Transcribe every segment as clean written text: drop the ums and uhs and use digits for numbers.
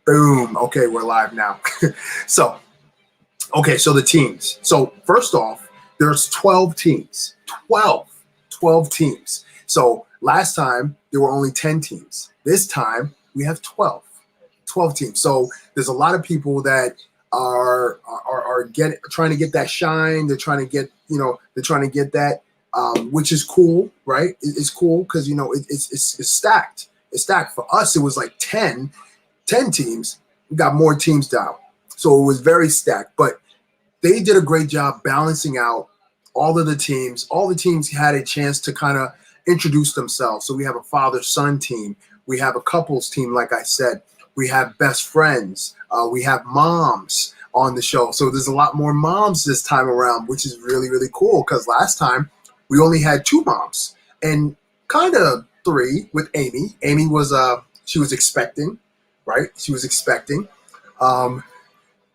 Boom. Okay, we're live now. so, so the teams. So first off, there's 12 teams. 12 teams. So last time there were only 10 teams. This time we have 12 teams. So there's a lot of people that are trying to get that shine. They're trying to get that, which is cool, right? It's cool because it's stacked. It's stacked. For us, it was like 10 teams. We got more teams down, so it was very stacked. But they did a great job balancing out all of the teams. All the teams had a chance to kind of introduce themselves. So we have a father-son team. We have a couples team, like I said. We have best friends. We have moms on the show. So there's a lot more moms this time around, which is really, really cool because last time we only had 2 moms and kind of 3 with Amy. Amy was she was expecting, right? She was expecting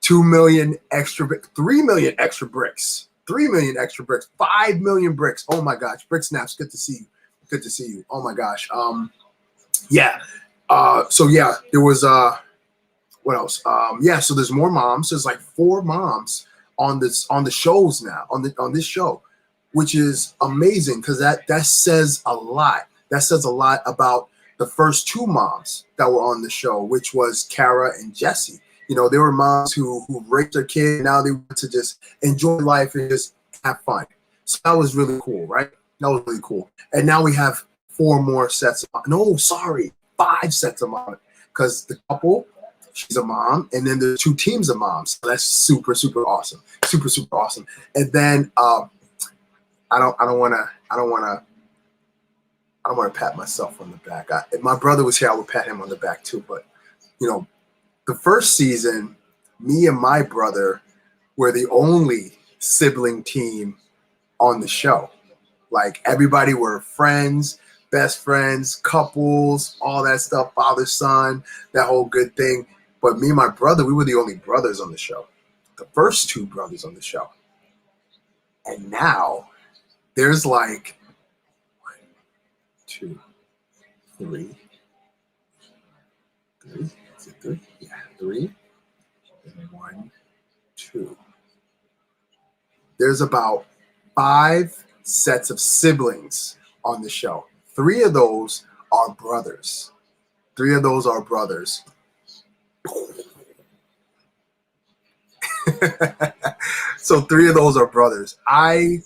2 million extra, 3 million extra bricks, 3 million extra bricks, 5 million bricks. Oh my gosh, Brick Snaps, good to see you. Good to see you. Oh my gosh. Yeah. So yeah, there was what else? Yeah, so there's more moms. There's like 4 moms on the shows now, on this show, which is amazing because that says a lot. That says a lot about the first 2 moms that were on the show, which was Kara and Jessie. They were moms who raised their kid. Now they want to just enjoy life and just have fun. So that was really cool, right? That was really cool. And now we have 4 more sets. No, sorry, 5 sets of moms because the couple, she's a mom, and then there's 2 teams of moms. So that's super, super awesome. Super, super awesome. And then I don't want to pat myself on the back. If my brother was here, I would pat him on the back too. But the first season, me and my brother were the only sibling team on the show. Like everybody were friends, best friends, couples, all that stuff, father, son, that whole good thing. But me and my brother, we were the only brothers on the show. The first 2 brothers on the show. And now there's like 1, 2, 3. Is it 3? Yeah, 3. And 1, 2. There's about 5 sets of siblings on the show. 3 of those are brothers. 3 of those are brothers. So 3 of those are brothers. I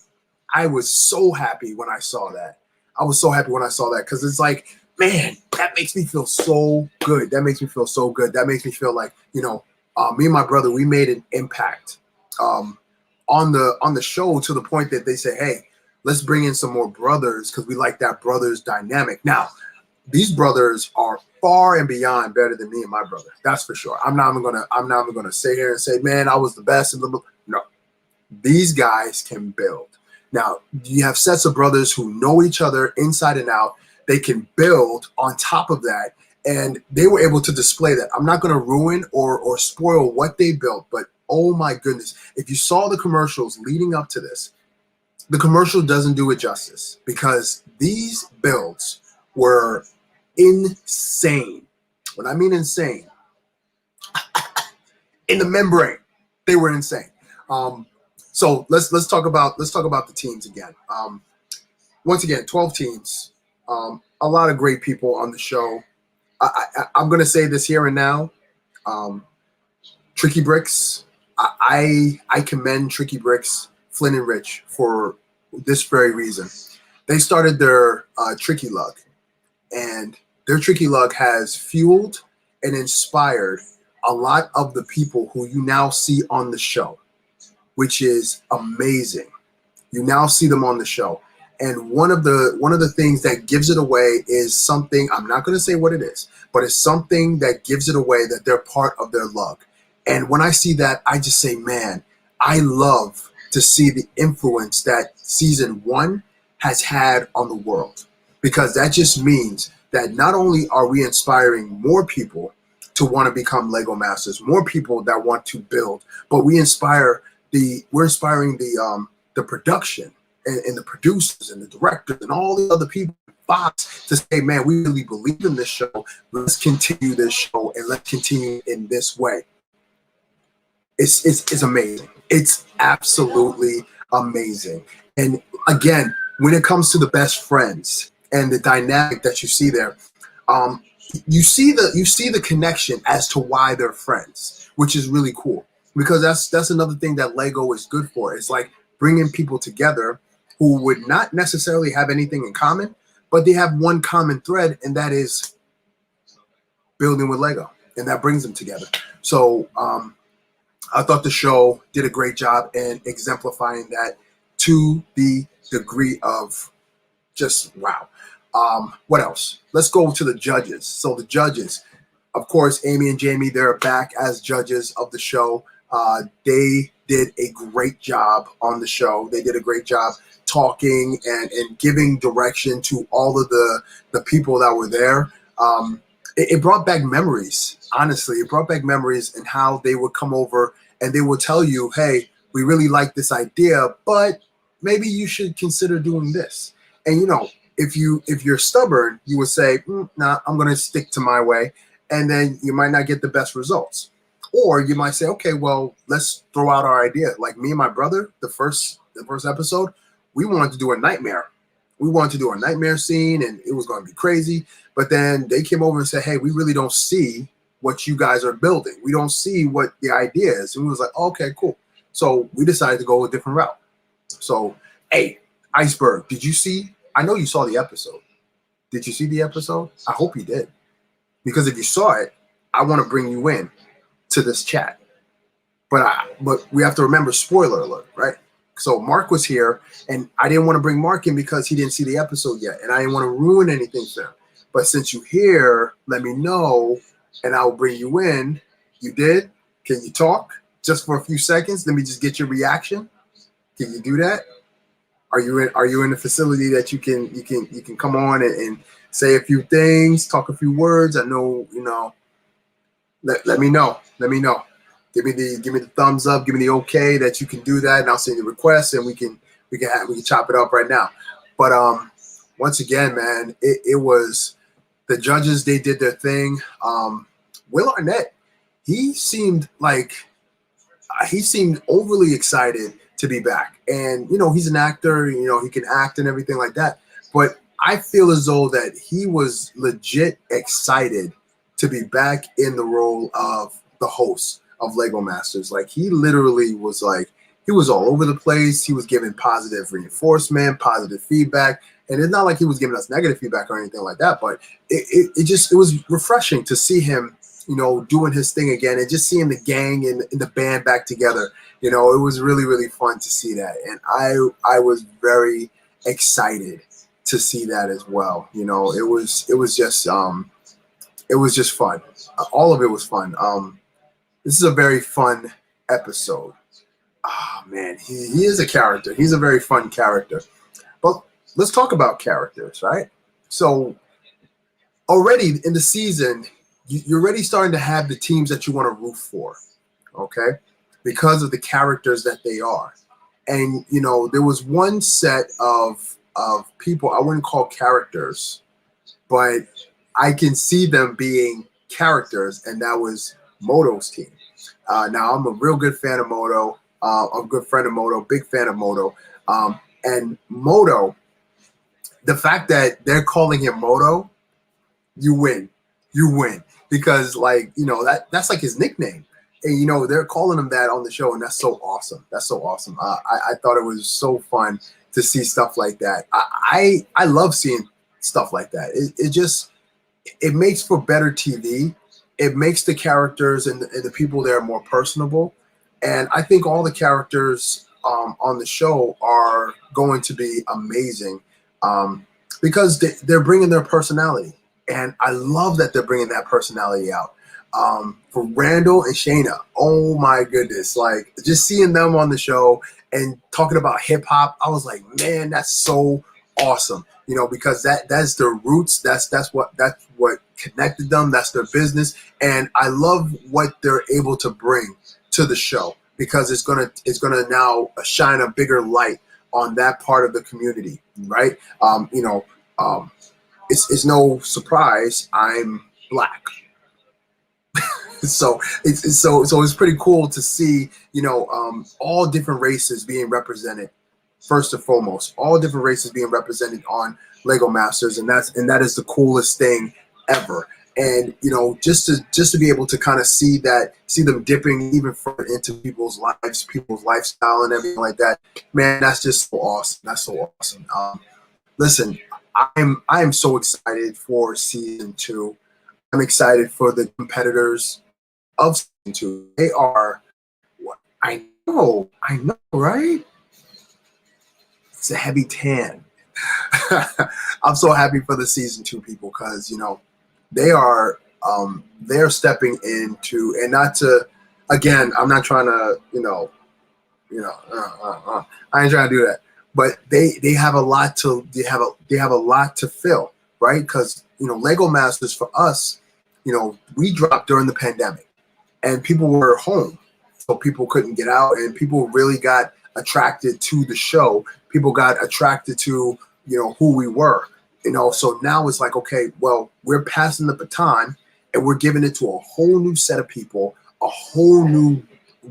was so happy when I saw that. I was so happy when I saw that because it's like, man, that makes me feel so good. That makes me feel so good. That makes me feel like, me and my brother, we made an impact on the show to the point that they say, hey, let's bring in some more brothers because we like that brothers dynamic. Now, these brothers are far and beyond better than me and my brother. That's for sure. I'm not even gonna sit here and say, man, I was the best. No, these guys can build. Now, you have sets of brothers who know each other inside and out. They can build on top of that, and they were able to display that. I'm not going to ruin or spoil what they built, but oh my goodness, if you saw the commercials leading up to this, the commercial doesn't do it justice because these builds were insane. When I mean insane, in the membrane, they were insane. So let's talk about the teams again. Once again, 12 teams. A lot of great people on the show. I'm going to say this here and now. Tricky Bricks. I commend Tricky Bricks, Flynn and Rich for this very reason. They started their Tricky Lug, and their Tricky Lug has fueled and inspired a lot of the people who you now see on the show, which is amazing. You now see them on the show. And one of the things that gives it away is something, I'm not going to say what it is, but it's something that gives it away that they're part of their lug. And when I see that, I just say, man, I love to see the influence that season 1 has had on the world, because that just means that not only are we inspiring more people to want to become Lego masters, more people that want to build, but we're inspiring the production and the producers and the directors and all the other people Fox to say, man, we really believe in this show. Let's continue this show and let's continue in this way. It's amazing. It's absolutely amazing. And again, when it comes to the best friends and the dynamic that you see there, you see the connection as to why they're friends, which is really cool, because that's another thing that Lego is good for. It's like bringing people together who would not necessarily have anything in common, but they have one common thread, and that is building with Lego, and that brings them together. So I thought the show did a great job in exemplifying that to the degree of just wow. What else? Let's go to the judges. So the judges, of course, Amy and Jamie, they're back as judges of the show. They did a great job on the show. They did a great job talking and giving direction to all of the people that were there. It brought back memories. Honestly, it brought back memories and how they would come over and they would tell you, hey, we really like this idea, but maybe you should consider doing this. And, you know, if you're stubborn, you would say, nah, I'm going to stick to my way. And then you might not get the best results. Or you might say, okay, well, let's throw out our idea. Like me and my brother, the first episode, we wanted to do a nightmare. We wanted to do a nightmare scene, and it was going to be crazy. But then they came over and said, hey, we really don't see what you guys are building. We don't see what the idea is. And we was like, oh, okay, cool. So we decided to go a different route. So, hey, Iceberg, did you see? I know you saw the episode. Did you see the episode? I hope you did. Because if you saw it, I want to bring you in to this chat. But we have to remember, spoiler alert, right? So Mark was here, and I didn't want to bring Mark in because he didn't see the episode yet, and I didn't want to ruin anything for him. But since you're here, let me know, and I'll bring you in. You did? Can you talk just for a few seconds? Let me just get your reaction. Can you do that? Are you in a facility that you can come on and say a few things, talk a few words? I know, you know. Let me know. Let me know. Give me the thumbs up. Give me the okay that you can do that, and I'll send you the request, and we can chop it up right now. But once again, man, it was the judges. They did their thing. Will Arnett, he seemed overly excited to be back, and you know he's an actor. You know he can act and everything like that. But I feel as though that he was legit excited to be back in the role of the host of Lego Masters. Like he literally was like, he was all over the place. He was giving positive reinforcement, positive feedback. And it's not like he was giving us negative feedback or anything like that, but it was refreshing to see him, you know, doing his thing again and just seeing the gang and the band back together. You know, it was really, really fun to see that. And I was very excited to see that as well. You know, it was just fun. All of it was fun. This is a very fun episode. Oh, man, he is a character. He's a very fun character. But let's talk about characters, right? So already in the season, you're already starting to have the teams that you want to root for, okay? Because of the characters that they are. And, you know, there was one set of people I wouldn't call characters, but I can see them being characters, and that was Moto's team. Now, I'm a real good fan of Moto. I'm a good friend of Moto, big fan of Moto. And Moto, the fact that they're calling him Moto, you win. You win. Because, like, you know, that's like his nickname. And, you know, they're calling him that on the show, and that's so awesome. That's so awesome. I thought it was so fun to see stuff like that. I love seeing stuff like that. It makes for better TV. It makes the characters and the people there more personable. And I think all the characters on the show are going to be amazing because they're bringing their personality. And I love that they're bringing that personality out. For Randall and Shayna, oh my goodness. Like, just seeing them on the show and talking about hip hop, I was like, man, that's so awesome. You know, because that's their roots. That's what connected them. That's their business. And I love what they're able to bring to the show because it's gonna now shine a bigger light on that part of the community, right? it's no surprise I'm black. So it's pretty cool to see, all different races being represented. First and foremost, all different races being represented on Lego Masters, and that is the coolest thing ever. And just to be able to kind of see them dipping even further into people's lives, people's lifestyle, and everything like that, man, that's just so awesome. That's so awesome. Listen, I am so excited for season 2. I'm excited for the competitors of season 2. They are, I know, right? It's a heavy tan. I'm so happy for the season 2 people because they're stepping into, and not to, again, I'm not trying to I ain't trying to do that, but they have a lot to fill, right? Because Lego Masters for us, we dropped during the pandemic, and people were home, so people couldn't get out, and people really got attracted to the show. People got attracted to who we were, so now it's like, okay, well, we're passing the baton and we're giving it to a whole new set of people, a whole new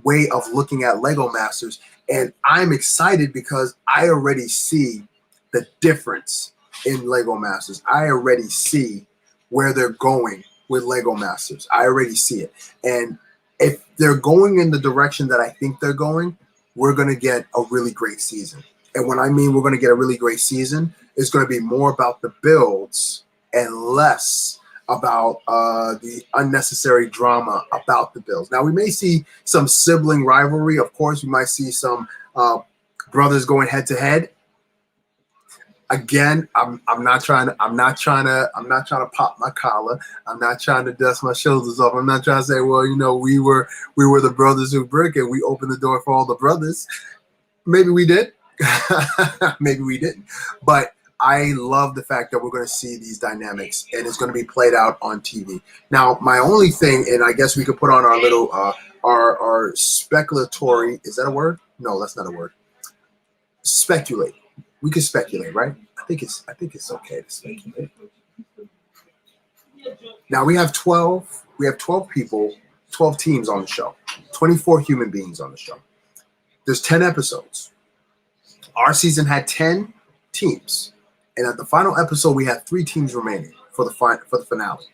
way of looking at Lego Masters. And I'm excited because I already see the difference in Lego Masters. I already see where they're going with Lego Masters. I already see it. And if they're going in the direction that I think they're going, we're going to get a really great season. And when I mean we're going to get a really great season, it's going to be more about the builds and less about the unnecessary drama about the builds. Now, we may see some sibling rivalry. Of course, we might see some brothers going head to head. Again, I'm not trying to pop my collar. I'm not trying to dust my shoulders off. I'm not trying to say, well, we were the brothers who brick and we opened the door for all the brothers. Maybe we did. Maybe we didn't. But I love the fact that we're going to see these dynamics and it's going to be played out on TV. Now, my only thing, and I guess we could put on our little our speculatory, is that a word? No, that's not a word. Speculate. We can speculate, right? I think it's okay to speculate. Now we have 12 people, 12 teams on the show, 24 human beings on the show. There's 10 episodes. Our season had 10 teams. And at the final episode, we had 3 teams remaining for the finale.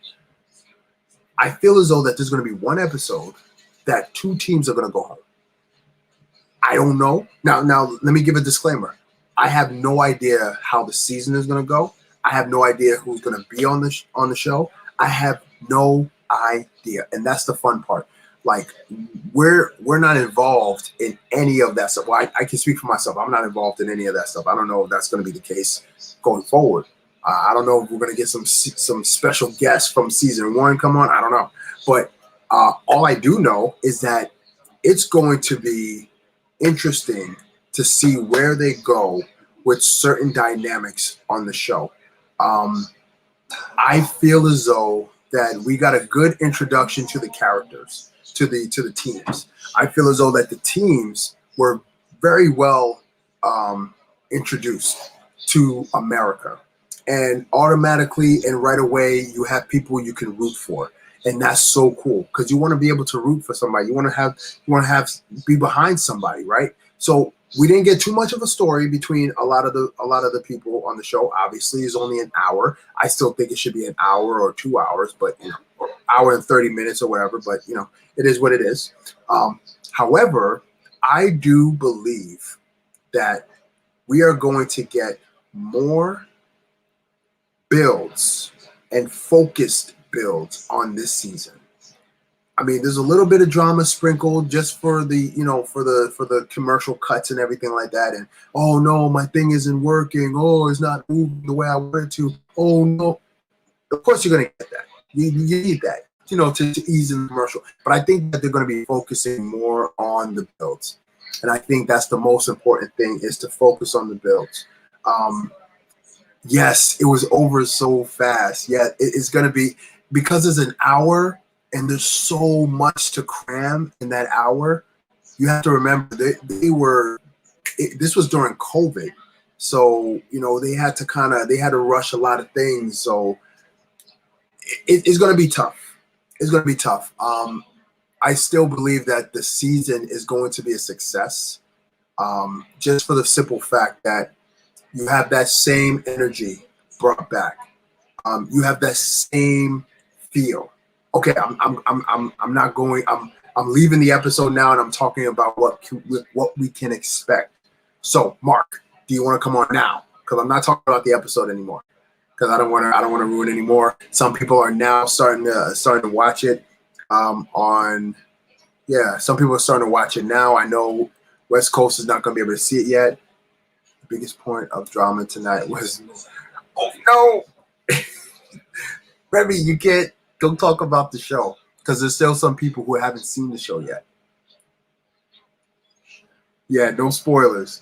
I feel as though that there's going to be one episode that 2 teams are going to go home. I don't know. Now, let me give a disclaimer. I have no idea how the season is going to go. I have no idea who's going to be on the show. I have no idea, and that's the fun part. Like, we're not involved in any of that stuff. Well, I can speak for myself. I'm not involved in any of that stuff. I don't know if that's going to be the case going forward. I don't know if we're going to get some special guests from season 1 come on. I don't know. But all I do know is that it's going to be interesting to see where they go with certain dynamics on the show. I feel as though that we got a good introduction to the characters, to the teams. I feel as though that the teams were very well introduced to America, and automatically and right away you have people you can root for, and that's so cool because you want to be able to root for somebody. You want to be behind somebody, right? So we didn't get too much of a story between a lot of the people on the show. Obviously, it's only an hour. I still think it should be an hour or 2 hours, but or hour and 30 minutes or whatever. But it is what it is. However, I do believe that we are going to get more builds and focused builds on this season. I mean, there's a little bit of drama sprinkled just for the, for the commercial cuts and everything like that. And, oh no, my thing isn't working. Oh, it's not moving the way I want it to. Oh no. Of course you're going to get that. You need that, to ease in the commercial. But I think that they're going to be focusing more on the builds. And I think that's the most important thing, is to focus on the builds. Yes, it was over so fast. Yeah, it's going to be, because it's an hour and there's so much to cram in that hour. You have to remember this was during COVID. So, they had to rush a lot of things. So it's going to be tough. It's going to be tough. I still believe that the season is going to be a success, just for the simple fact that you have that same energy brought back. You have that same feel. Okay, I'm not going. I'm leaving the episode now, and I'm talking about what we can expect. So, Mark, do you want to come on now? Because I'm not talking about the episode anymore. Because I don't want to ruin it anymore. Some people are now starting to watch it. Some people are starting to watch it now. I know West Coast is not going to be able to see it yet. The biggest point of drama tonight was, oh no, Remy, you can't go talk about the show because there's still some people who haven't seen the show yet. Yeah, no spoilers.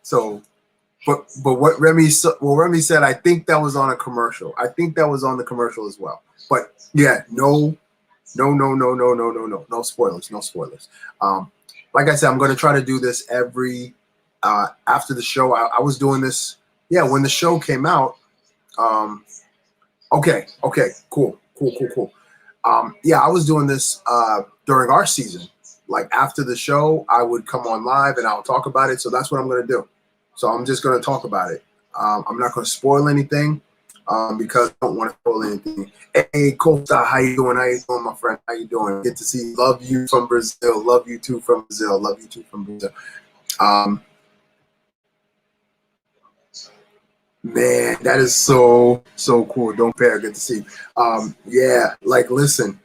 So, but what Remy said, I think that was on a commercial. I think that was on the commercial as well. But yeah, no spoilers. Like I said, I'm going to try to do this every after the show. I was doing this, when the show came out. Okay, cool. I was doing this during our season. Like after the show, I would come on live and I'll talk about it. So that's what I'm going to do. So I'm just going to talk about it. I'm not going to spoil anything because I don't want to spoil anything. Hey, Costa, how you doing? How you doing, my friend? How you doing? Good to see you. Love you from Brazil. Love you too from Brazil. Man, that is so cool. Don't pair. Good to see you. Listen.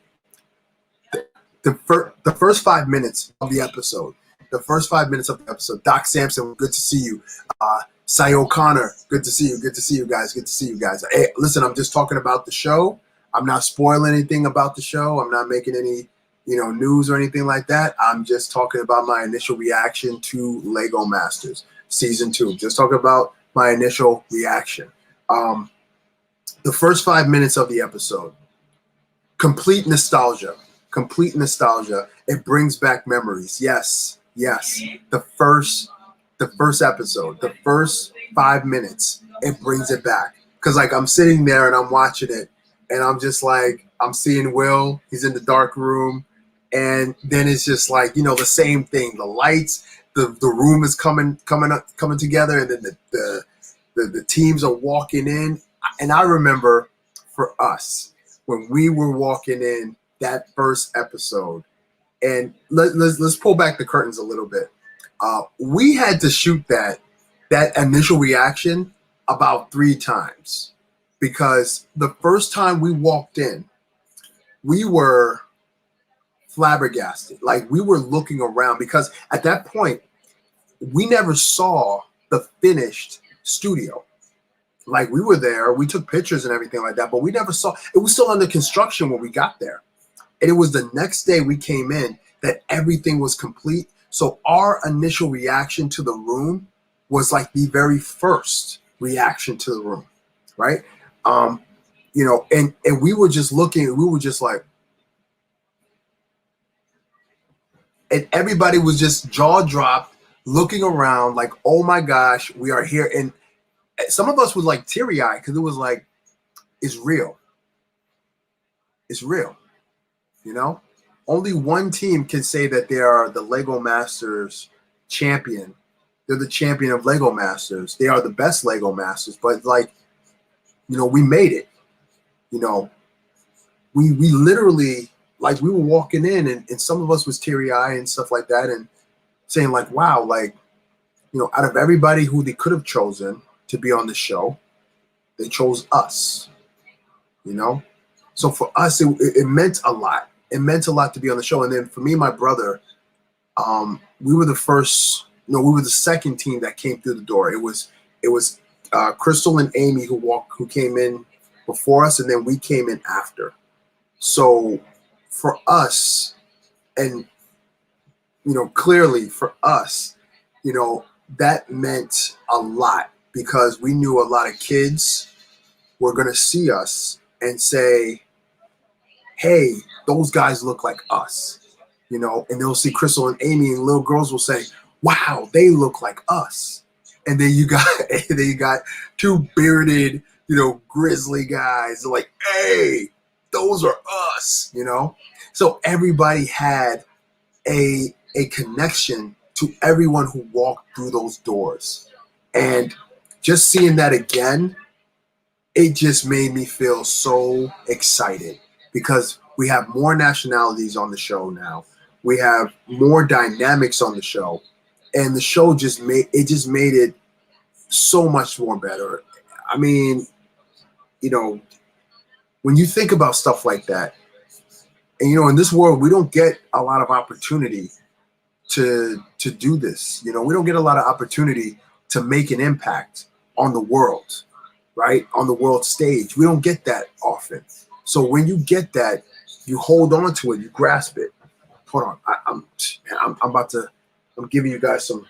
The first 5 minutes of the episode. Doc Sampson, good to see you. Cy O'Connor, good to see you. Good to see you guys. Hey, listen, I'm just talking about the show. I'm not spoiling anything about the show. I'm not making any, news or anything like that. I'm just talking about my initial reaction to Lego Masters Season 2. Just talking about my initial reaction. The first 5 minutes of the episode, complete nostalgia. It brings back memories. Yes. The first episode, the first 5 minutes, it brings it back. Because I'm sitting there and I'm watching it, and I'm just like, I'm seeing Will. He's in the dark room, and then it's just like, the same thing. The lights, the room is coming together, and then the teams are walking in. And I remember for us when we were walking in that first episode, and let's pull back the curtains a little bit. We had to shoot that initial reaction about 3 times, because the first time we walked in, we were flabbergasted. Like, we were looking around, because at that point we never saw the finished studio. Like, we were there, we took pictures and everything like that, but we never saw it. Was still under construction when we got there. And it was the next day we came in that everything was complete. So our initial reaction to the room was like the very first reaction to the room, right? And we were just looking, we were just like, and everybody was just jaw dropped, looking around like, oh my gosh, we are here. And some of us was like teary-eyed, because it was like, it's real. Only one team can say that they are the Lego Masters champion. They're the champion of Lego Masters. They are the best Lego Masters. But we made it. We literally, like, we were walking in, and some of us was teary-eyed and stuff like that, and saying like, wow, like, out of everybody who they could have chosen to be on the show, they chose us. So for us, it meant a lot. It meant a lot to be on the show. And then for me and my brother, we were we were the second team that came through the door. It was Crystal and Amy who came in before us, and then we came in after. So for us, and clearly for us, that meant a lot, because we knew a lot of kids were going to see us and say, hey, those guys look like us, and they'll see Crystal and Amy, and little girls will say, wow, they look like us. And then you got two bearded, grizzly guys like, hey, those are us, So everybody had a connection to everyone who walked through those doors. And just seeing that again, it just made me feel so excited because we have more nationalities on the show now. We have more dynamics on the show, and the show just made it so much more better. I mean, when you think about stuff like that, and in this world we don't get a lot of opportunity to do this. We don't get a lot of opportunity to make an impact on the world, right? On the world stage. We don't get that often. So when you get that, you hold on to it, you grasp it. Hold on. I'm giving you guys some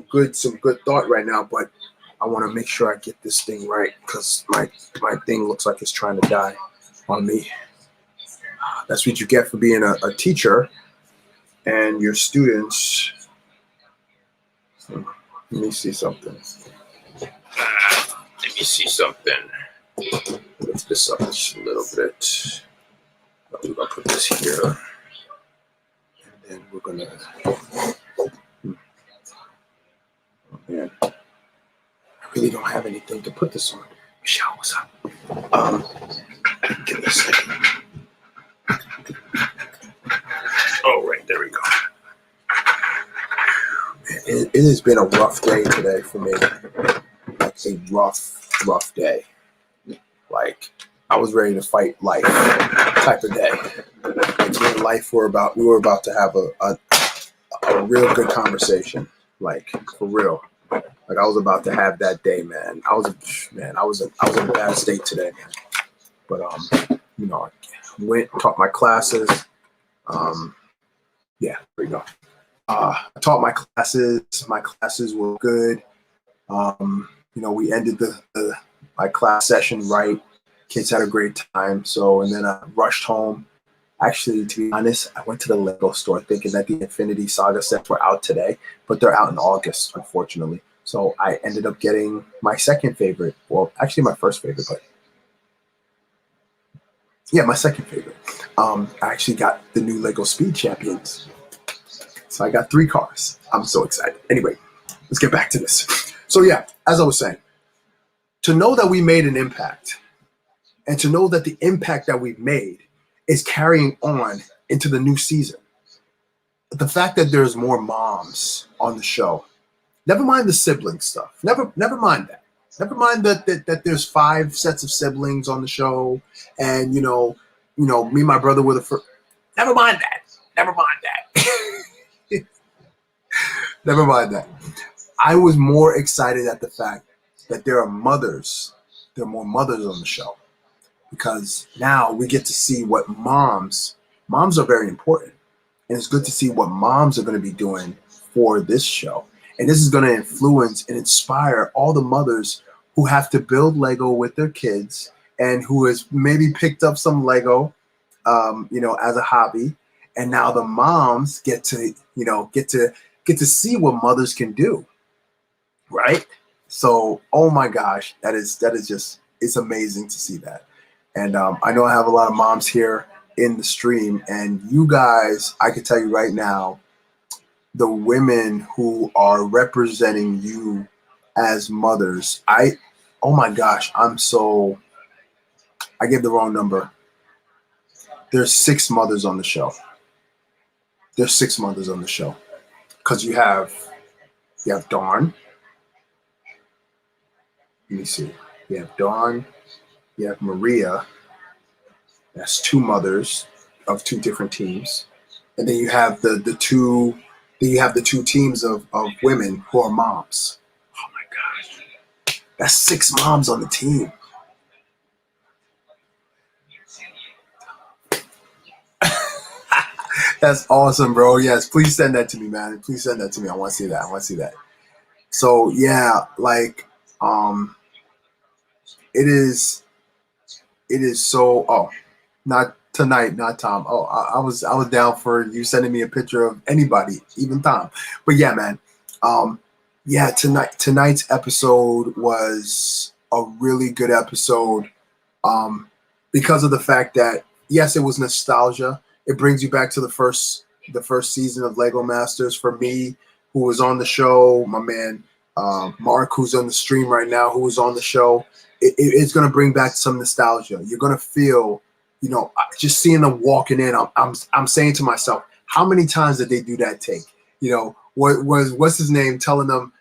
good thought right now, but I want to make sure I get this thing right because my thing looks like it's trying to die on me. That's what you get for being a teacher and your students. Let me see something. Lift this up just a little bit. We're gonna put this here, and then we're gonna. Oh man, I really don't have anything to put this on. Michelle, what's up? Give me a second. Oh, right, there we go. It has been a rough day today for me. Like a rough day. Like I was ready to fight life type of day. Like me and life we were about to have a real good conversation. Like for real. Like I was about to have that day, man. I was in a bad state today, man. But I went, taught my classes. Yeah, there we go. I taught my classes. My classes were good. We ended my class session right. Kids had a great time. So, and then I rushed home. Actually, to be honest, I went to the Lego store thinking that the Infinity Saga sets were out today, but they're out in August, unfortunately. So I ended up getting my second favorite. Well, actually my first favorite, but yeah, my second favorite. I actually got the new Lego Speed Champions. So I got 3 cars. I'm so excited. Anyway, let's get back to this. So yeah, as I was saying, to know that we made an impact and to know that the impact that we've made is carrying on into the new season. The fact that there's more moms on the show, never mind the sibling stuff. Never mind that. Never mind that there's 5 sets of siblings on the show, and me and my brother were the first. Never mind that. Never mind that. Never mind that. I was more excited at the fact that there are mothers. There are more mothers on the show because now we get to see what moms are very important, and it's good to see what moms are going to be doing for this show. And this is going to influence and inspire all the mothers who have to build Lego with their kids and who has maybe picked up some Lego, as a hobby. And now the moms get to see what mothers can do, right? So, oh my gosh, that is just, it's amazing to see that. And I know I have a lot of moms here in the stream, and you guys, I can tell you right now, the women who are representing you as mothers, oh my gosh, I gave the wrong number. There's 6 mothers on the show. There's 6 mothers on the show. Because you have Dawn. Let me see. You have Dawn. You have Maria. That's 2 mothers of 2 different teams. And then you have the 2 teams of women who are moms. Oh my gosh. That's 6 moms on the team. That's awesome, bro. Yes, please send that to me, man. Please send that to me. I want to see that. So yeah, like it is so not tonight, not Tom. I was down for you sending me a picture of anybody, even Tom. But yeah, man. Yeah, tonight's episode was a really good episode, because of the fact that yes, it was nostalgia. It brings you back to the first season of Lego Masters. For me, who was on the show, my man Mark, who's on the stream right now, who was on the show, it's going to bring back some nostalgia. You're going to feel, just seeing them walking in. I'm saying to myself, how many times did they do that take? What's his name telling them,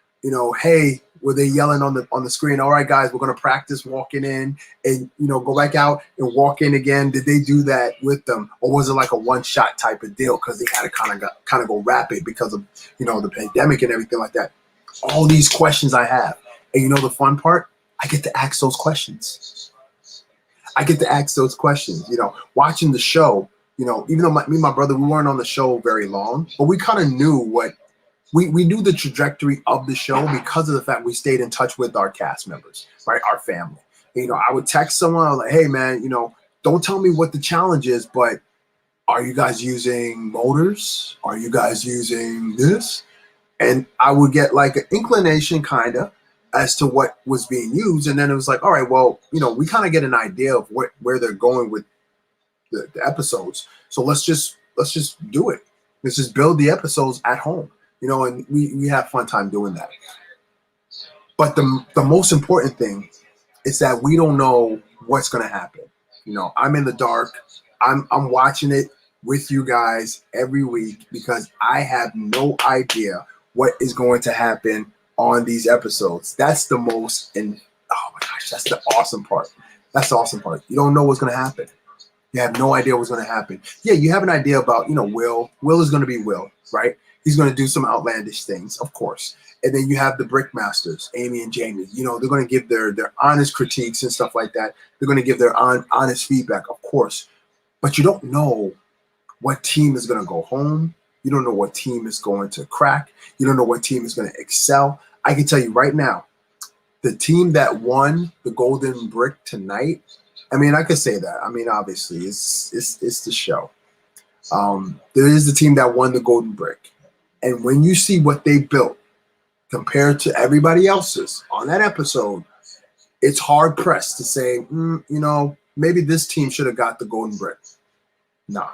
hey, were they yelling on the screen? All right, guys, we're going to practice walking in, and go back out and walk in again. Did they do that with them, or was it like a one shot type of deal because they had to kind of go rapid because of the pandemic and everything like that? All these questions I have, and the fun part, I get to ask those questions. I get to ask those questions. Watching the show, even though me and my brother, we weren't on the show very long, but we kind of knew what. We knew the trajectory of the show because of the fact we stayed in touch with our cast members, right? Our family. I would text someone, I was like, hey, man, don't tell me what the challenge is, but are you guys using motors? Are you guys using this? And I would get like an inclination kind of as to what was being used. And then it was like, all right, well, we kind of get an idea of where they're going with the episodes. So let's just do it. Let's just build the episodes at home. And we have fun time doing that. But the most important thing is that we don't know what's going to happen. I'm in the dark. I'm watching it with you guys every week because I have no idea what is going to happen on these episodes. That's the most, and oh my gosh, that's the awesome part. That's the awesome part. You don't know what's going to happen. You have no idea what's going to happen. Yeah, you have an idea about, Will. Will is going to be Will, right? He's going to do some outlandish things, of course. And then you have the Brickmasters, Amy and Jamie. They're going to give their honest critiques and stuff like that. They're going to give their honest feedback, of course. But you don't know what team is going to go home. You don't know what team is going to crack. You don't know what team is going to excel. I can tell you right now, the team that won the Golden Brick tonight, I could say that. Obviously, it's the show. There is the team that won the Golden Brick. And when you see what they built compared to everybody else's on that episode, it's hard pressed to say, maybe this team should have got the Golden Brick. Nah,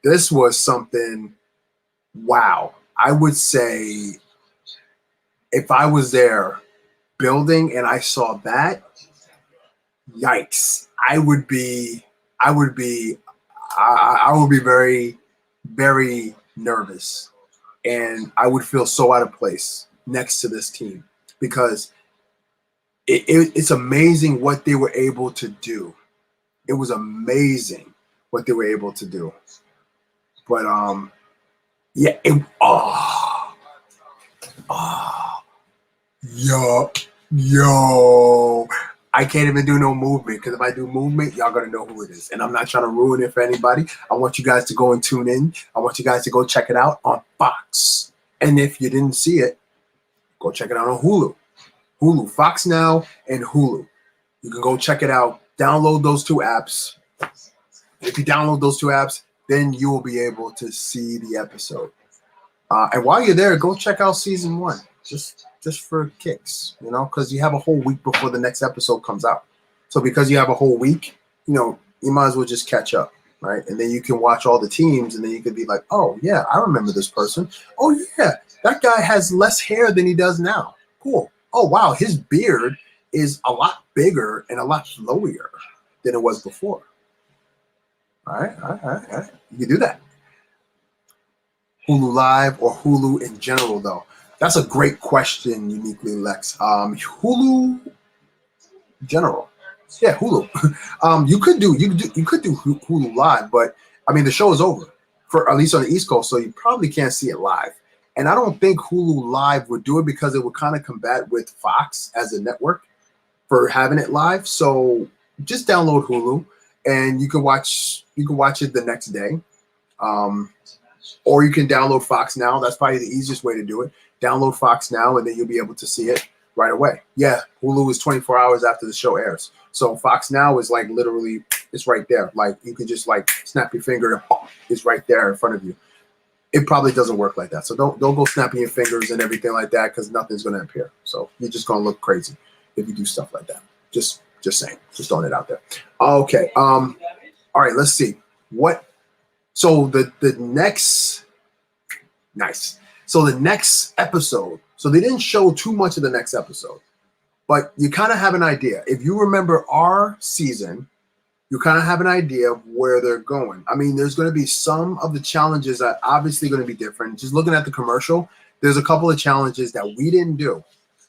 this was something, wow. I would say if I was there building and I saw that, yikes, I would be very, very nervous. And I would feel so out of place next to this team because it's amazing what they were able to do. It was amazing what they were able to do. But yeah, yo, I can't even do no movement because if I do movement, y'all gonna know who it is. And I'm not trying to ruin it for anybody. I want you guys to go and tune in. I want you guys to go check it out on Fox. And if you didn't see it, go check it out on Hulu. Hulu, Fox Now, and Hulu. You can go check it out. Download those two apps. If you download those two apps, then you will be able to see the episode. And while you're there, go check out season 1. Just for kicks, because you have a whole week before the next episode comes out. So because you have a whole week, you might as well just catch up, right? And then you can watch all the teams, and then you could be like, oh, yeah, I remember this person. Oh, yeah, that guy has less hair than he does now. Cool. Oh, wow, his beard is a lot bigger and a lot flowier than it was before. All right. You can do that. Hulu Live or Hulu in general, though? That's a great question, Uniquely Lex. Hulu general, yeah, Hulu. You could do Hulu Live, but the show is over for at least on the East Coast, so you probably can't see it live. And I don't think Hulu Live would do it because it would kind of combat with Fox as a network for having it live. So just download Hulu, and you can watch it the next day. Or you can download Fox Now. That's probably the easiest way to do it. Download Fox Now, and then you'll be able to see it right away. Yeah, Hulu is 24 hours after the show airs. So Fox Now is like literally, it's right there. Like you can just like snap your finger and it's right there in front of you. it probably doesn't work like that. So don't go snapping your fingers and everything like that, because nothing's going to appear. So you're just going to look crazy if you do stuff like that. Just saying. Just throwing it out there. Okay. All right. Let's see. So the next. Nice. So the next episode. So they didn't show too much of the next episode, but you kind of have an idea. If you remember our season, you kind of have an idea of where they're going. I mean, there's going to be some of the challenges that obviously going to be different. Just looking at the commercial, there's a couple of challenges that we didn't do.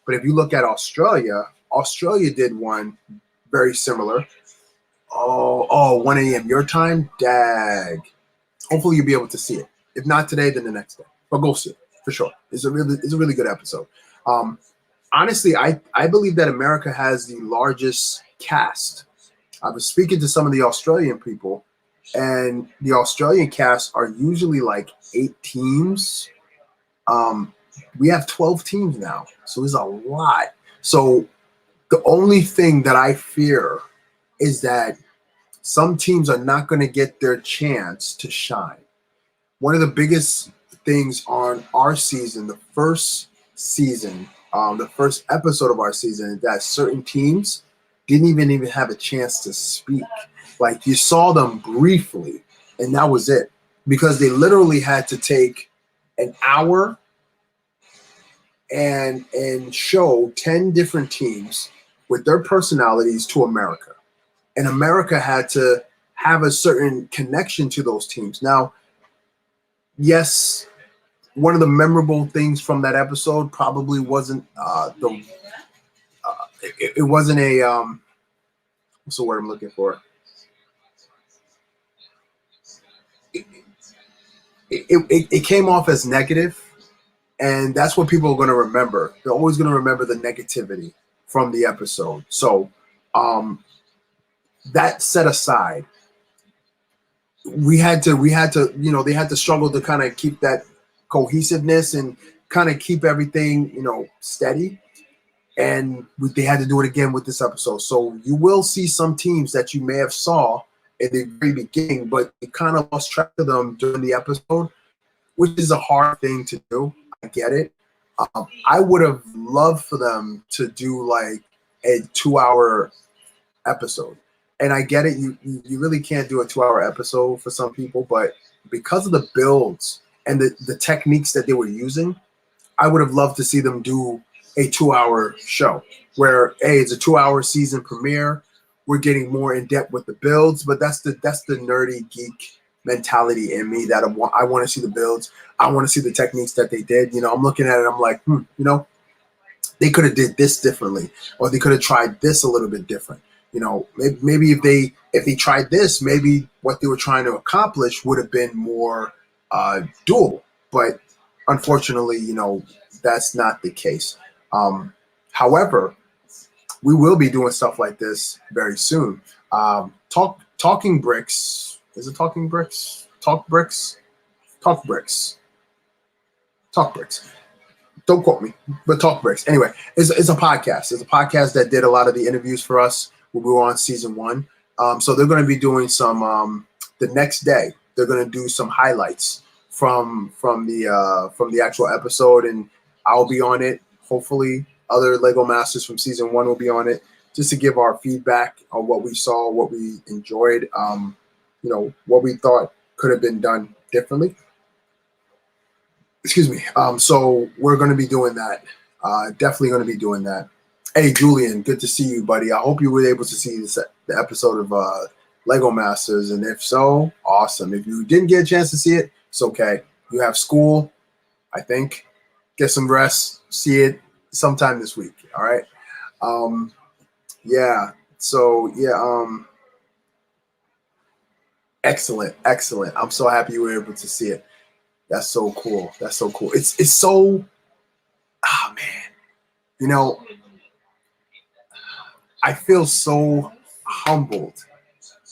But if you look at Australia did one very similar. Oh, 1 a.m. your time? Dag. Hopefully you'll be able to see it. If not today, then the next day. But go see it for sure. It's a really good episode. Honestly, I believe that America has the largest cast. I was speaking to some of the Australian people, and the Australian cast are usually like 8 teams. We have 12 teams now, so there's a lot. So the only thing that I fear is that some teams are not going to get their chance to shine. One of the biggest things on our season, the first episode of our season, is that certain teams didn't even have a chance to speak. Like, you saw them briefly, and that was it. Because they literally had to take an hour and show 10 different teams with their personalities to America. And America had to have a certain connection to those teams. Now, yes, one of the memorable things from that episode probably wasn't it wasn't a what's the word I'm looking for? It came off as negative, and that's what people are going to remember. They're always going to remember the negativity from the episode. So that set aside, we had to, they had to struggle to kind of keep that cohesiveness and kind of keep everything, steady. And they had to do it again with this episode. So you will see some teams that you may have saw at the very beginning, but you kind of lost track of them during the episode, which is a hard thing to do. I get it. I would have loved for them to do like a 2-hour episode. And I get it. You really can't do a 2-hour episode for some people, but because of the builds and the techniques that they were using, I would have loved to see them do a 2-hour show where, hey, it's a 2-hour season premiere. We're getting more in depth with the builds, but that's the nerdy geek mentality in me that I want to see the builds. I want to see the techniques that they did. I'm looking at it. I'm like, they could have did this differently, or they could have tried this a little bit different. Maybe if they tried this, maybe what they were trying to accomplish would have been more doable. But unfortunately, that's not the case. However, we will be doing stuff like this very soon. Talking Bricks. Is it Talking Bricks? Talk Bricks? Talk Bricks. Talk Bricks. Don't quote me, but Talk Bricks. Anyway, it's a podcast. It's a podcast that did a lot of the interviews for us when we were on season 1. So they're going to be doing some the next day. They're going to do some highlights from the actual episode, and I'll be on it. Hopefully, other Lego Masters from season 1 will be on it, just to give our feedback on what we saw, what we enjoyed, what we thought could have been done differently. Excuse me. So we're going to be doing that. Definitely going to be doing that. Hey, Julian, good to see you, buddy. I hope you were able to see the episode of Lego Masters, and if so, awesome. If you didn't get a chance to see it, it's okay. You have school, I think. Get some rest. See it sometime this week. All right. Yeah. So yeah. Excellent. I'm so happy you were able to see it. That's so cool. It's so. Ah, man. I feel so humbled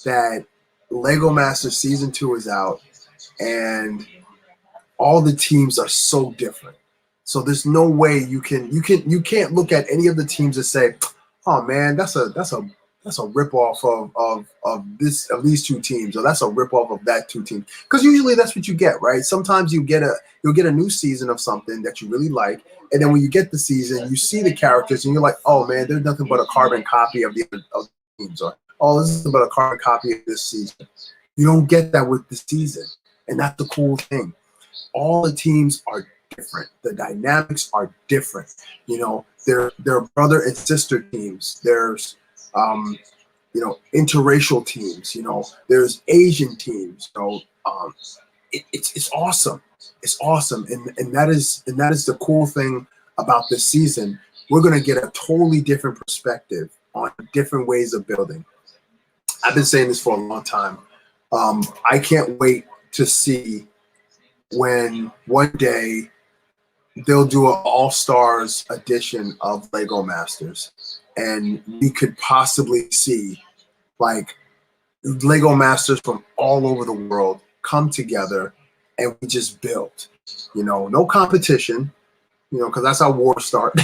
that Lego Masters Season 2 is out, and all the teams are so different. So there's no way you can't look at any of the teams and say, "Oh man, that's a that's a ripoff of these two teams, or that's a ripoff of that two teams. Because usually that's what you get, right? Sometimes you'll get a new season of something that you really like, and then when you get the season, you see the characters, and you're like, oh man, there's nothing but a carbon copy of the other teams, or oh, this is about a carbon copy of this season. You don't get that with the season, and that's the cool thing. All the teams are different. The dynamics are different. You know, they're brother and sister teams. There's interracial teams. You know, there's Asian teams. You know, it's awesome. It's awesome, and that is the cool thing about this season. We're gonna get a totally different perspective on different ways of building. I've been saying this for a long time. I can't wait to see when one day they'll do an All-Stars edition of Lego Masters, and we could possibly see like Lego Masters from all over the world come together and we just build. You know, no competition, you know, because that's how wars start.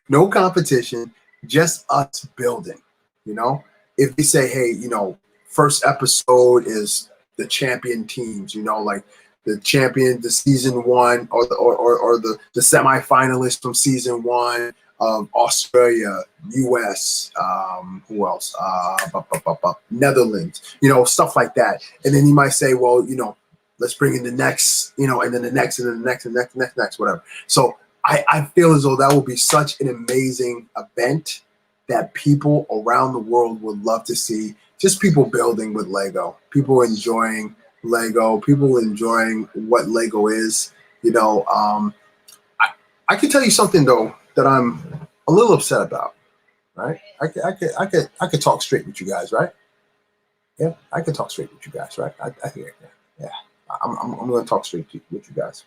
No competition, just us building. You know, if they say, hey, you know, first episode is the champion teams, you know, like the champion, the season one, or the semifinalists from season one of Australia, US, who else? Netherlands, you know, stuff like that. And then you might say, well, you know, let's bring in the next, you know, and then the next, and then the next, and next, whatever. So I feel as though that will be such an amazing event that people around the world would love to see. Just people building with Lego, people enjoying Lego, people enjoying what Lego is. You know, I can tell you something though that I'm a little upset about. Right? I could talk straight with you guys, right? Yeah, I can talk straight with you guys, right? I hear it. Yeah. I'm going to talk straight with you guys.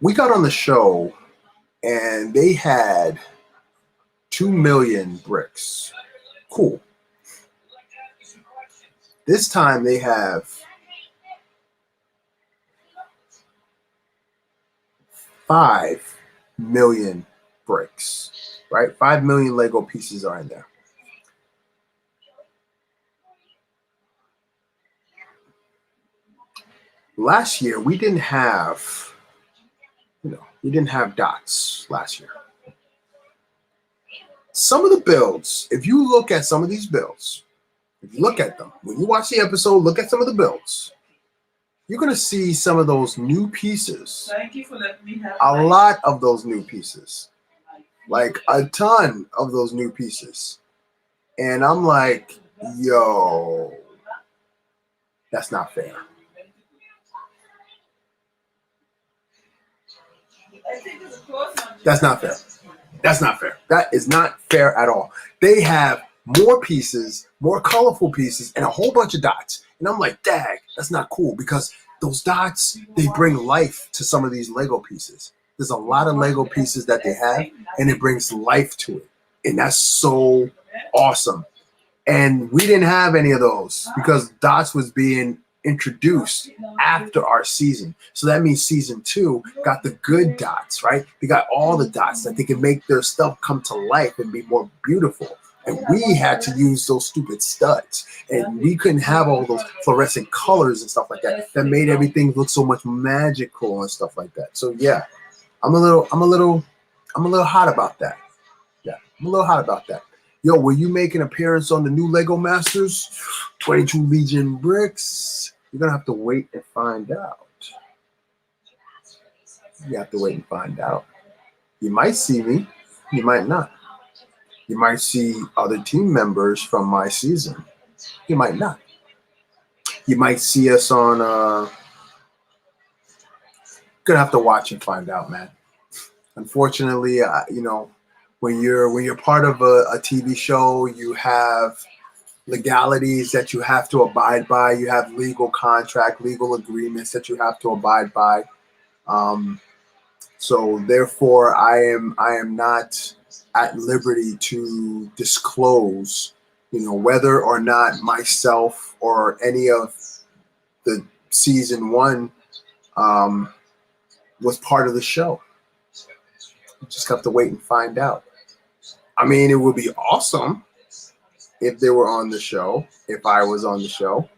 We got on the show, and they had 2 million bricks. Cool. This time they have 5 million bricks, right? 5 million Lego pieces are in there. Last year, we didn't have, we didn't have dots last year. Some of the builds, if you look at some of these builds, if you look at them, when you watch the episode, look at some of the builds, you're going to see some of those new pieces. Thank you for letting me have a lot of those new pieces. Like a ton of those new pieces. And I'm like, yo, that's not fair. That's not fair. That's not fair. That is not fair at all. They have more pieces, more colorful pieces, and a whole bunch of dots. And I'm like, dag, that's not cool, because those dots, they bring life to some of these Lego pieces. There's a lot of Lego pieces that they have, and it brings life to it. And that's so awesome. And we didn't have any of those because dots was being introduced after our season. So that means season 2 got the good dots, right? They got all the dots that they can make their stuff come to life and be more beautiful. And we had to use those stupid studs, and we couldn't have all those fluorescent colors and stuff like that. That made everything look so much magical and stuff like that. So yeah, I'm a little hot about that. Yeah, I'm a little hot about that. Yo, will you make an appearance on the new Lego Masters? 22 Legion bricks. You're gonna have to wait and find out. You have to wait and find out. You might see me. You might not. You might see other team members from my season. You might not. You might see us on. Gonna have to watch and find out, man. Unfortunately, when you're part of a TV show, you have legalities that you have to abide by. You have legal contract, legal agreements that you have to abide by. So therefore, I am not at liberty to disclose, whether or not myself or any of the season 1 was part of the show. You just have to wait and find out. I mean, it would be awesome if they were on the show, if I was on the show.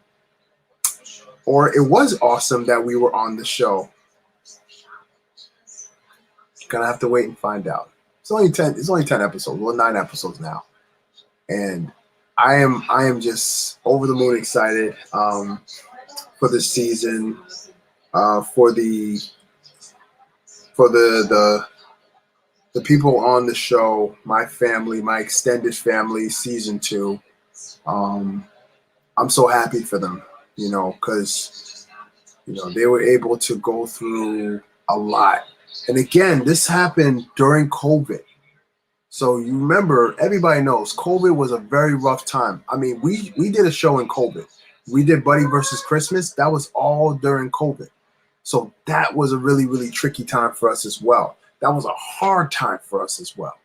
Or it was awesome that we were on the show. Gonna have to wait and find out. It's only 10 episodes. Well, 9 episodes now. And I am just over the moon excited for this season, for the people on the show, my family, my extended family, season 2. I'm so happy for them, because they were able to go through a lot. And again, this happened during COVID. So you remember, everybody knows COVID was a very rough time. I mean, we did a show in COVID. We did Buddy versus Christmas. That was all during COVID. So that was a really, really tricky time for us as well. That was a hard time for us as well,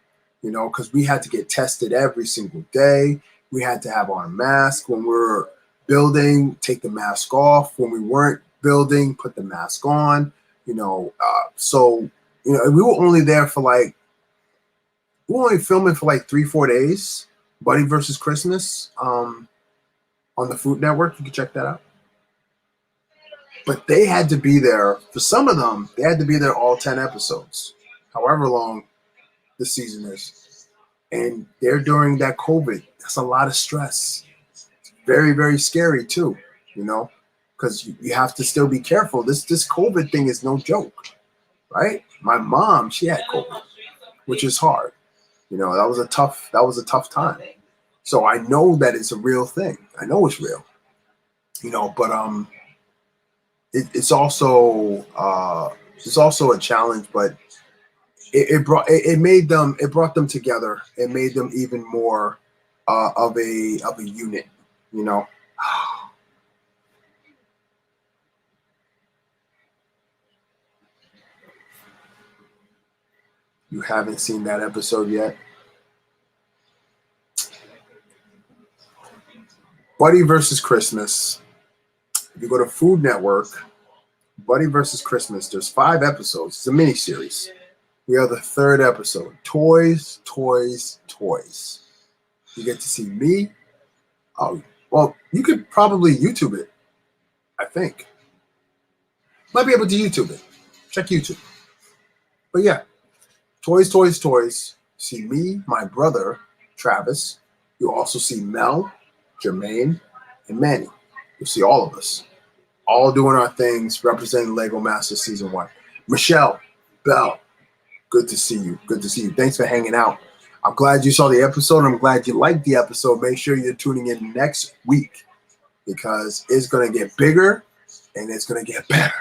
because we had to get tested every single day. We had to have on a mask when we were building, take the mask off. When we weren't building, put the mask on, so we were only there for we were only filming for 3-4 days. Buddy versus Christmas on the Food Network. You can check that out. But they had to be there, for some of them, they had to be there all 10 episodes, however long the season is. And they're during that COVID. That's a lot of stress. It's very, very scary too, because you have to still be careful. This COVID thing is no joke, right? My mom, she had COVID, which is hard. That was a tough time. So I know that it's a real thing. I know it's real. But it's also a challenge, but it brought them together. It made them even more of a unit. You haven't seen that episode yet? Buddy versus Christmas. If you go to Food Network, Buddy versus Christmas, there's 5 episodes. It's a mini-series. We are the 3rd episode. Toys, toys, toys. You get to see me. Oh, well, you could probably YouTube it, I think. Might be able to YouTube it. Check YouTube. But yeah, toys, toys, toys. See me, my brother, Travis. You'll also see Mel, Jermaine, and Manny. You'll see all of us, all doing our things, representing Lego Masters Season 1. Michelle, Belle, good to see you. Good to see you. Thanks for hanging out. I'm glad you saw the episode. I'm glad you liked the episode. Make sure you're tuning in next week, because it's going to get bigger and it's going to get better.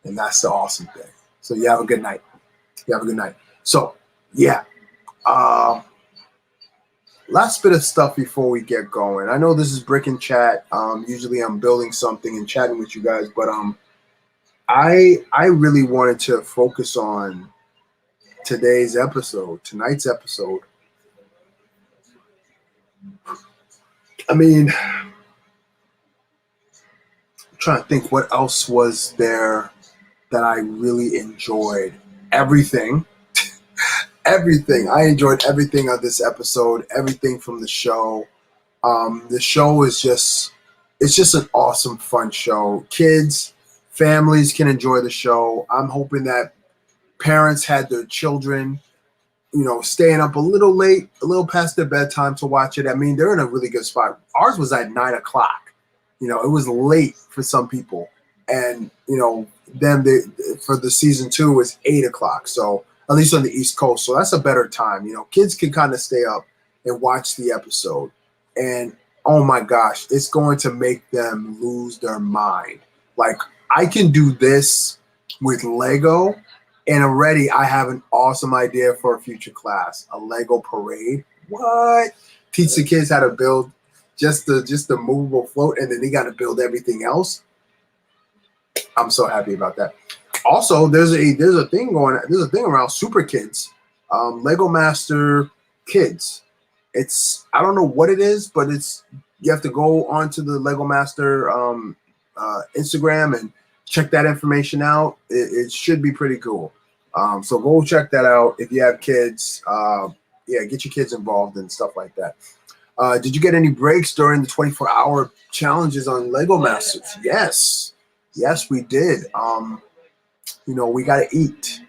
And that's the awesome thing. So you have a good night. So, yeah. Last bit of stuff before we get going. I know this is Brick and Chat. Usually I'm building something and chatting with you guys, but I really wanted to focus on tonight's episode. I mean, I'm trying to think what else was there that I really enjoyed. Everything. I enjoyed everything of this episode, everything from the show. The show is it's just an awesome, fun show. Kids, families can enjoy the show. I'm hoping that parents had their children, staying up a little late, a little past their bedtime to watch it. I mean, they're in a really good spot. Ours was at 9 o'clock. It was late for some people. And, then for the season 2 was 8 o'clock. So at least on the East Coast. So that's a better time. Kids can kind of stay up and watch the episode. And oh my gosh, it's going to make them lose their mind. Like, I can do this with Lego, and already I have an awesome idea for a future class, a Lego parade. What? Teach the kids how to build just the movable float, and then they got to build everything else. I'm so happy about that. Also, there's a thing around Super Kids, Lego Master Kids. I don't know what it is, but you have to go onto the Lego Master Instagram and check that information out. It should be pretty cool. So go check that out if you have kids. yeah, get your kids involved and stuff like that. Did you get any breaks during the 24-hour challenges on Lego Masters? Yes, we did. We got to eat.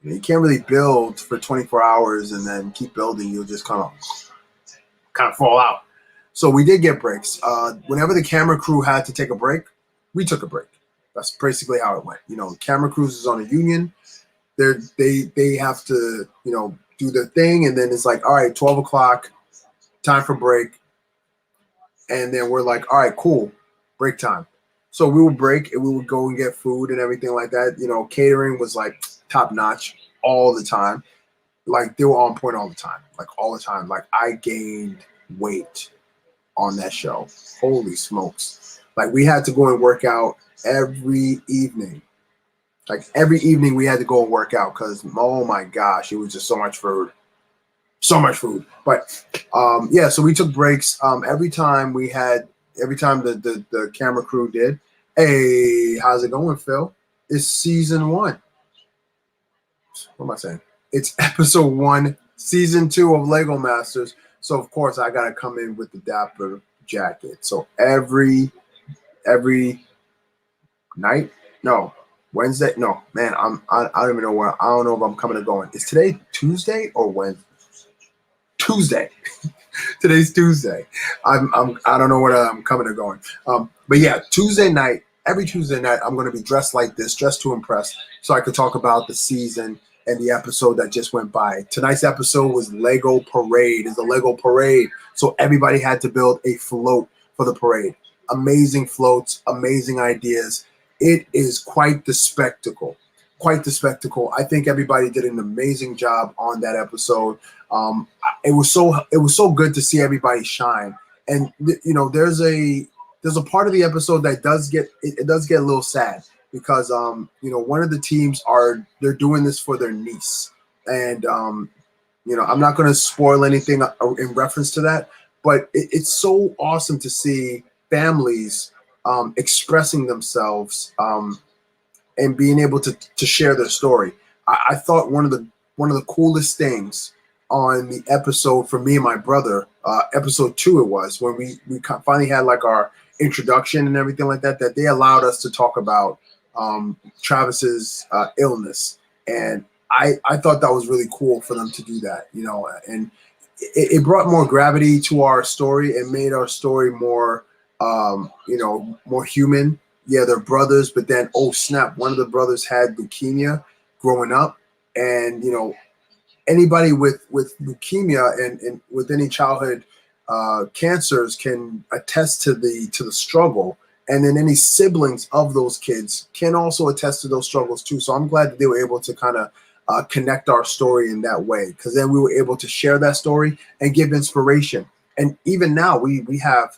You can't really build for 24 hours and then keep building. You'll just kind of fall out. So we did get breaks. Whenever the camera crew had to take a break, we took a break. That's basically how it went. Camera crews is on a union. They have to, do their thing. And then it's like, all right, 12 o'clock, time for break. And then we're like, all right, cool, break time. So we would break and we would go and get food and everything like that. Catering was like top notch all the time. Like they were on point all the time. Like all the time. Like I gained weight on that show. Holy smokes. Like we had to go and work out every evening. Like every evening we had to go and work out because, oh my gosh, it was just so much food. So much food. But so we took breaks every time the camera crew did. Hey, how's it going, Phil? It's season 1. What am I saying? It's episode 1, season 2 of Lego Masters. So of course I gotta come in with the dapper jacket. So every night, no, Wednesday, no, man, I don't even know where. I don't know if I'm coming or going. Is today Tuesday or Wednesday? Tuesday. Today's Tuesday. I don't know where I'm coming or going. But yeah, Tuesday night. Every Tuesday night, I'm going to be dressed like this, dressed to impress, so I could talk about the season and the episode that just went by. Tonight's episode was Lego Parade. It's a Lego Parade, so everybody had to build a float for the parade. Amazing floats, amazing ideas. It is quite the spectacle. Quite the spectacle. I think everybody did an amazing job on that episode. It was so good to see everybody shine. And there's a part of the episode that does get a little sad because one of the teams they're doing this for their niece, and I'm not going to spoil anything in reference to that, but it's so awesome to see families expressing themselves and being able to share their story. I thought one of the coolest things on the episode for me and my brother, episode 2 it was, when we finally had like our introduction and everything like that they allowed us to talk about Travis's illness. And I thought that was really cool for them to do that, and it brought more gravity to our story and made our story more, more human. Yeah, they're brothers, but then, oh snap, one of the brothers had leukemia growing up. And, anybody with leukemia and with any childhood cancers can attest to the struggle. And then any siblings of those kids can also attest to those struggles too. So I'm glad that they were able to kind of connect our story in that way, because then we were able to share that story and give inspiration. And even now we have,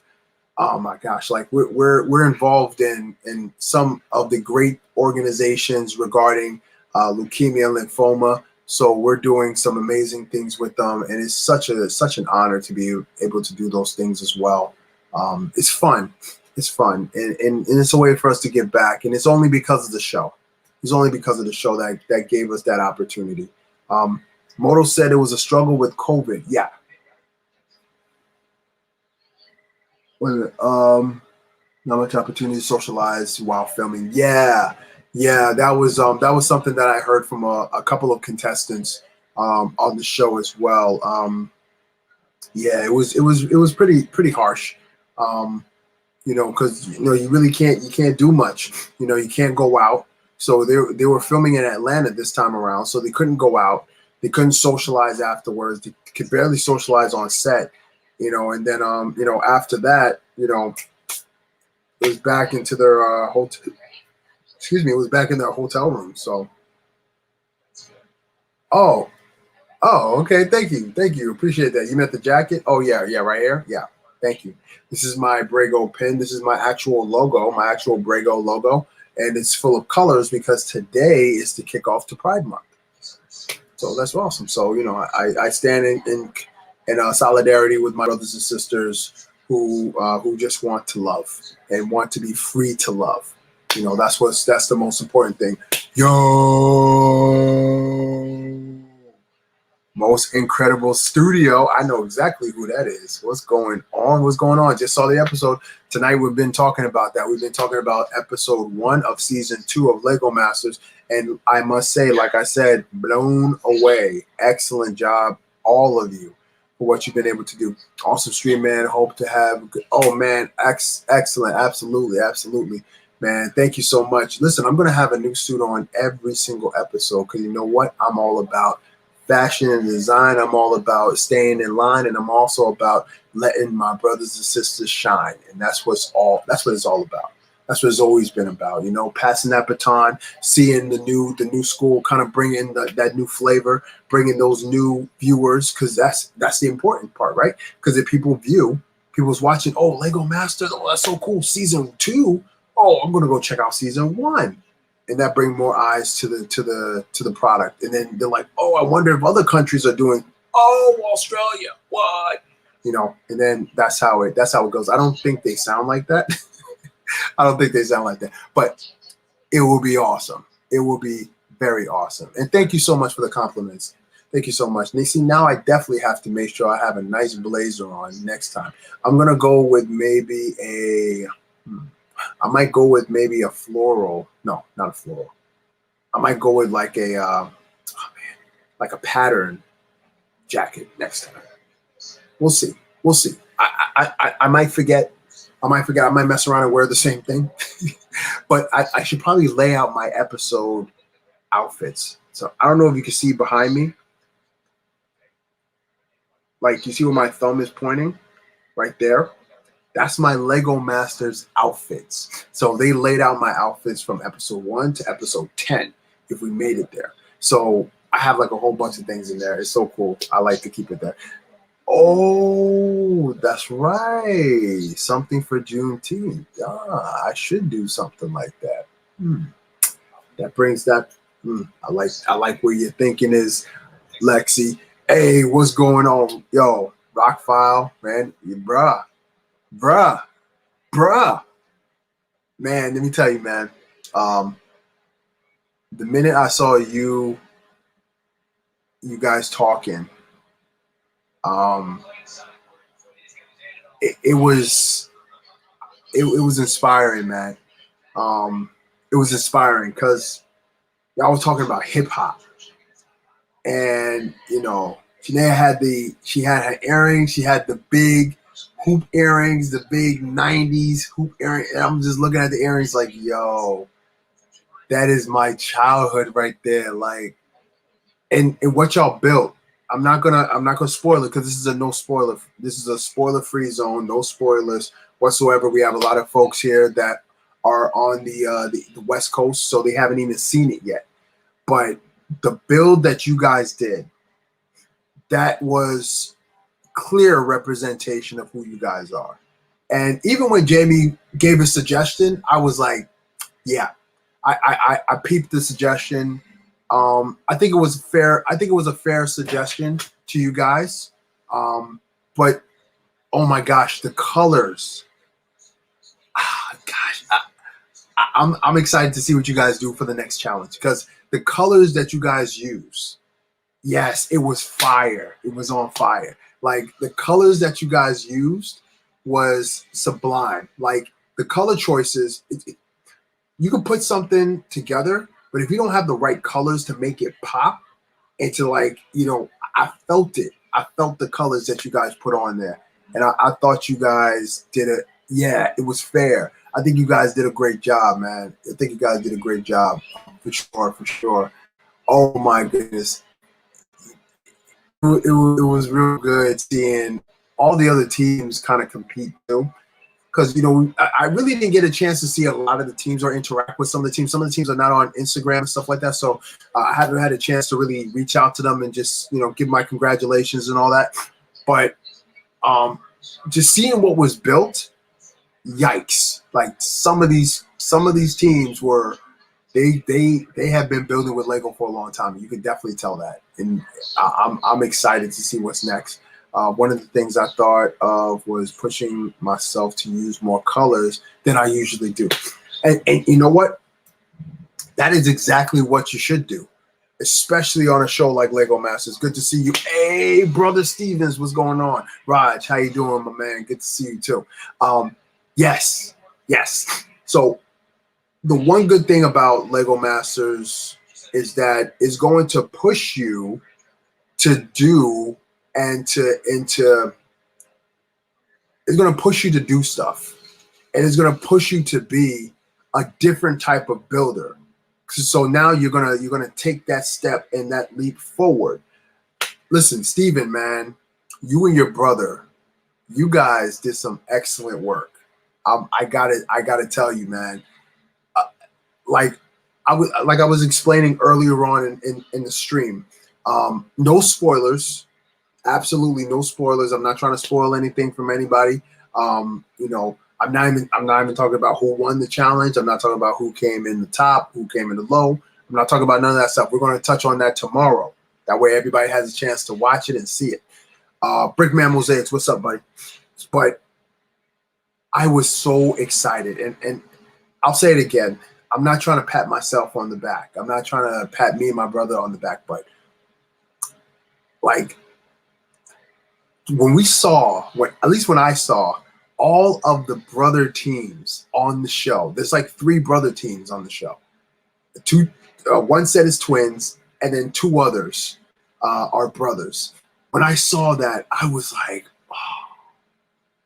oh my gosh, like we're involved in some of the great organizations regarding leukemia and lymphoma. So we're doing some amazing things with them, and it's such an honor to be able to do those things as well. It's fun. It's fun, and it's a way for us to give back, and it's only because of the show. It's only because of the show that gave us that opportunity. Moto said it was a struggle with COVID. Yeah. Not much opportunity to socialize while filming. Yeah, that was something that I heard from a couple of contestants on the show as well. Yeah, it was pretty harsh. Because you really can't do much. You can't go out. So they were filming in Atlanta this time around, so they couldn't go out. They couldn't socialize afterwards. They could barely socialize on set. And then after that, it was back into their hotel. Excuse me, it was back in their hotel room. So, oh, okay, thank you, appreciate that. You meant the jacket? Oh yeah, right here. Yeah, thank you. This is my Brago pin. This is my actual logo, my actual Brago logo, and it's full of colors because today is the kickoff to Pride Month. So that's awesome. So I stand in solidarity with my brothers and sisters who just want to love and want to be free to love. That's the most important thing. Yo, Most Incredible Studio. I know exactly who that is. What's going on? What's going on? Just saw the episode. Tonight we've been talking about that. We've been talking about episode 1 of season 2 of Lego Masters. And I must say, like I said, blown away. Excellent job, all of you, for what you've been able to do. Awesome stream, man. Hope to have, oh man, excellent. Absolutely. Man, thank you so much. Listen, I'm going to have a new suit on every single episode because you know what? I'm all about fashion and design. I'm all about staying in line, and I'm also about letting my brothers and sisters shine. And that's what it's all about. That's what it's always been about, you know, passing that baton, seeing the new school kind of bring in that new flavor, bringing those new viewers, because that's the important part, right? Because if people's watching, oh, Lego Masters, oh, that's so cool. Season 2, oh, I'm gonna go check out season 1. And that bring more eyes to the product. And then they're like, oh, I wonder if other countries are doing, oh, Australia, what? You know, and then that's how it goes. I don't think they sound like that. I don't think they sound like that. But it will be awesome. It will be very awesome. And thank you so much for the compliments. Thank you so much. And see, now I definitely have to make sure I have a nice blazer on next time. I'm gonna go with maybe I might go with maybe a floral. No, not a floral. I might go with like like a pattern jacket next time. We'll see. I might forget. I might mess around and wear the same thing. But I should probably lay out my episode outfits. So I don't know if you can see behind me. Like, you see where my thumb is pointing? Right there. That's my Lego Masters outfits. So they laid out my outfits from episode 1 to episode 10, if we made it there. So I have like a whole bunch of things in there. It's so cool. I like to keep it there. Oh, that's right. Something for Juneteenth. I should do something like that. That brings that. I like where your thinking is, Lexi. Hey, what's going on? Yo, Rockfile, man. Bruh. Man, let me tell you, man. The minute I saw you guys talking, it was inspiring, man. It was inspiring because y'all was talking about hip hop, and you know, she had her earrings, she had the big hoop earrings, the big 90s hoop earring, and I'm just looking at the earrings like, yo, that is my childhood right there. Like, and what y'all built. I'm not gonna spoil it because this is a spoiler-free zone, no spoilers whatsoever. We have a lot of folks here that are on the West Coast, so they haven't even seen it yet. But the build that you guys did, that was clear representation of who you guys are. And even when Jamie gave a suggestion, I was like, yeah, I peeped the suggestion. I think it was fair. I think it was a fair suggestion to you guys. But oh my gosh, the colors. I'm excited to see what you guys do for the next challenge, because the colors that you guys use, yes, it was fire. It was on fire. Like, the colors that you guys used was sublime. Like, the color choices, you can put something together, but if you don't have the right colors to make it pop, and to, like, you know, I felt it. I felt the colors that you guys put on there. And I thought you guys did it. Yeah, it was fair. I think you guys did a great job, man. I think you guys did a great job, for sure. Oh my goodness. It was real good seeing all the other teams kind of compete too. Because, you know, I really didn't get a chance to see a lot of the teams or interact with some of the teams. Some of the teams are not on Instagram and stuff like that. So I haven't had a chance to really reach out to them and just, you know, give my congratulations and all that. But just seeing what was built, yikes. Like, some of these teams were, they have been building with Lego for a long time. You can definitely tell that. And I'm excited to see what's next. One of the things I thought of was pushing myself to use more colors than I usually do. And you know what? That is exactly what you should do. especially on a show like Lego Masters. Good to see you. Hey, brother Stevens, what's going on? Raj, how you doing, my man? Good to see you too. Yes. So the one good thing about Lego Masters is that it's going to push you to do and to it's going to push you to do stuff, and it's going to push you to be a different type of builder. So now you're gonna take that step and that leap forward. Listen, Steven, man, you and your brother, you guys did some excellent work. I gotta tell you, man. Like I was explaining earlier on in the stream. No spoilers, absolutely no spoilers. I'm not trying to spoil anything from anybody. I'm not even talking about who won the challenge. I'm not talking about who came in the top, who came in the low. I'm not talking about none of that stuff. We're going to touch on that tomorrow. That way everybody has a chance to watch it and see it. Brickman Mosaics, what's up, buddy? But I was so excited. And I'll say it again. I'm not trying to pat myself on the back. I'm not trying to pat me and my brother on the back. But like at least when I saw all of the brother teams on the show. There's like 3 brother teams on the show. One set is twins, and then 2 others are brothers. When I saw that, I was like, oh,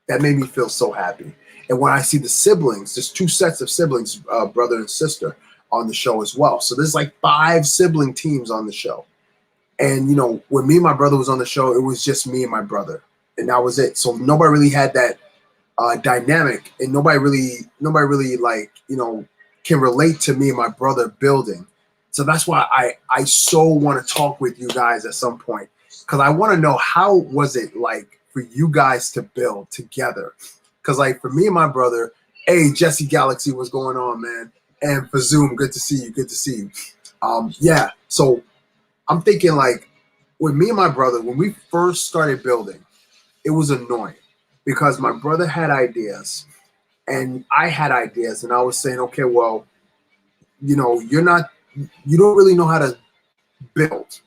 that made me feel so happy. And when I see the siblings, there's 2 sets of siblings, brother and sister, on the show as well. So there's like 5 sibling teams on the show. And when me and my brother was on the show, it was just me and my brother, and that was it. So nobody really had that dynamic, and nobody really can relate to me and my brother building. So that's why I so want to talk with you guys at some point, because I want to know, how was it like for you guys to build together? Because like for me and my brother, hey, Jesse Galaxy, what's going on, man? And for Zoom, good to see you. Yeah, so I'm thinking, like, with me and my brother, when we first started building, it was annoying because my brother had ideas and I had ideas, and I was saying, okay, well, you don't really know how to build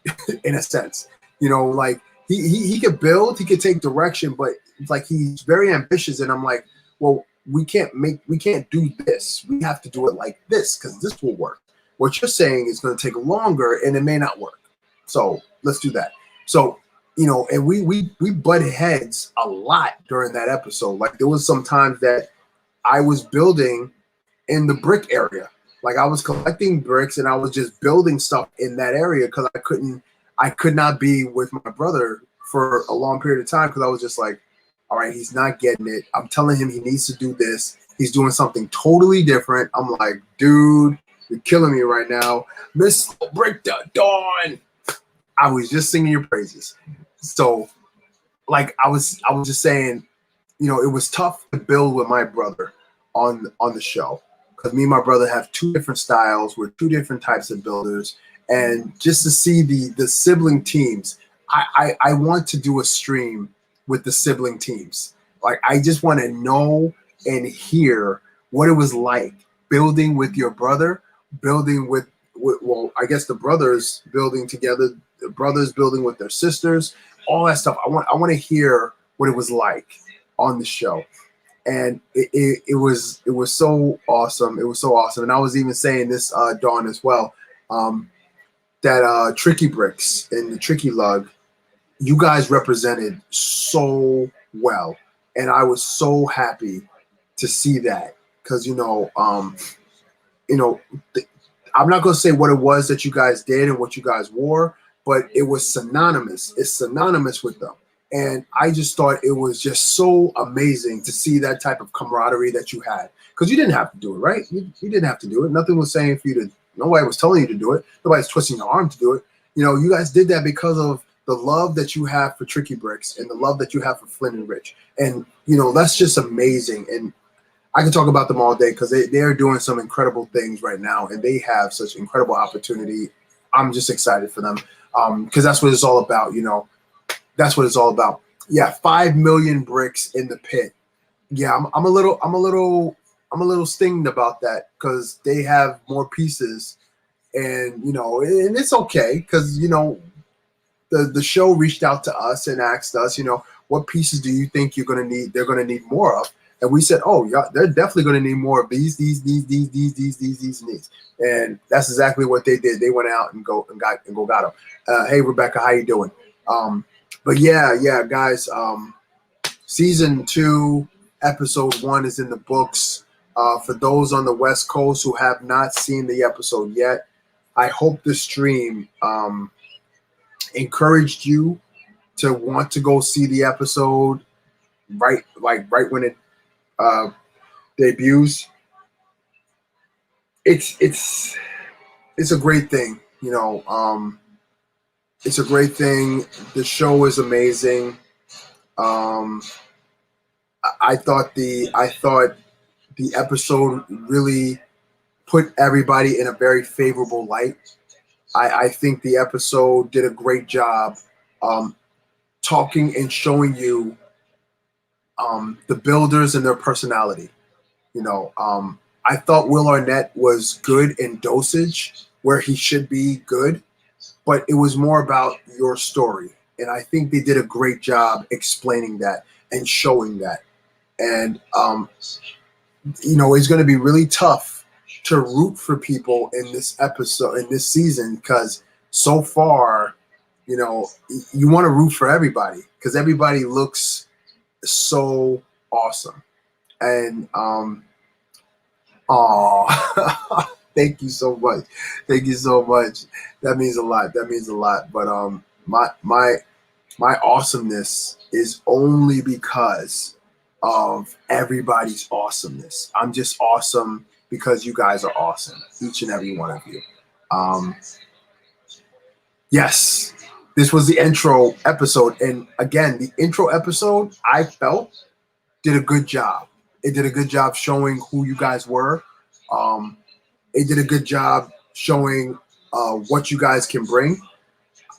in a sense. Like he could build, he could take direction, but it's like he's very ambitious, and I'm like, well, we can't do this. We have to do it like this because this will work. What you're saying is going to take longer and it may not work. So let's do that. So, and we butted heads a lot during that episode. Like there was some times that I was building in the brick area. Like I was collecting bricks and I was just building stuff in that area because I could not be with my brother for a long period of time because I was just like, all right, he's not getting it. I'm telling him he needs to do this. He's doing something totally different. I'm like, dude, you're killing me right now. Miss Break the Dawn. I was just singing your praises. So like I was just saying, it was tough to build with my brother on the show because me and my brother have 2 different styles. We're 2 different types of builders. And just to see the sibling teams, I want to do a stream with the sibling teams. Like I just want to know and hear what it was like building with your brother, building with well, I guess the brothers building together, the brothers building with their sisters, all that stuff. I want to hear what it was like on the show. And it was so awesome. It was so awesome. And I was even saying this, Dawn, as well, that Tricky Bricks and the Tricky Lug, you guys represented so well. And I was so happy to see that because, I'm not going to say what it was that you guys did and what you guys wore, but it was synonymous. It's synonymous with them. And I just thought it was just so amazing to see that type of camaraderie that you had. Because you didn't have to do it, right? You didn't have to do it. Nothing was saying for you to, nobody was telling you to do it. Nobody's twisting your arm to do it. You guys did that because of the love that you have for Tricky Bricks and the love that you have for Flynn and Rich. And, that's just amazing. And I can talk about them all day because they're doing some incredible things right now, and they have such incredible opportunity. I'm just excited for them because that's what it's all about. That's what it's all about. Yeah, 5 million bricks in the pit. Yeah, I'm a little stinged about that because they have more pieces And, and it's okay because, the show reached out to us and asked us, what pieces do you think you're going to need? They're going to need more of. And we said, oh, yeah, they're definitely going to need more of these, and these. And that's exactly what they did. They went out and got them. Hey, Rebecca, how you doing? But yeah, guys, season 2, episode 1 is in the books. For those on the West Coast who have not seen the episode yet, I hope the stream encouraged you to want to go see the episode right when it debuts. It's a great thing, it's a great thing. The show is amazing. I thought the episode really put everybody in a very favorable light. I think the episode did a great job talking and showing you the builders and their personality. I thought Will Arnett was good in dosage where he should be good, but it was more about your story. And I think they did a great job explaining that and showing that. And, it's going to be really tough to root for people in this episode, in this season, because so far, you want to root for everybody because everybody looks so awesome. And, thank you so much. Thank you so much. That means a lot. But my awesomeness is only because of everybody's awesomeness. I'm just awesome because you guys are awesome, each and every one of you. Yes, this was the intro episode. And again, the intro episode, I felt, did a good job. It did a good job showing who you guys were. It did a good job showing what you guys can bring.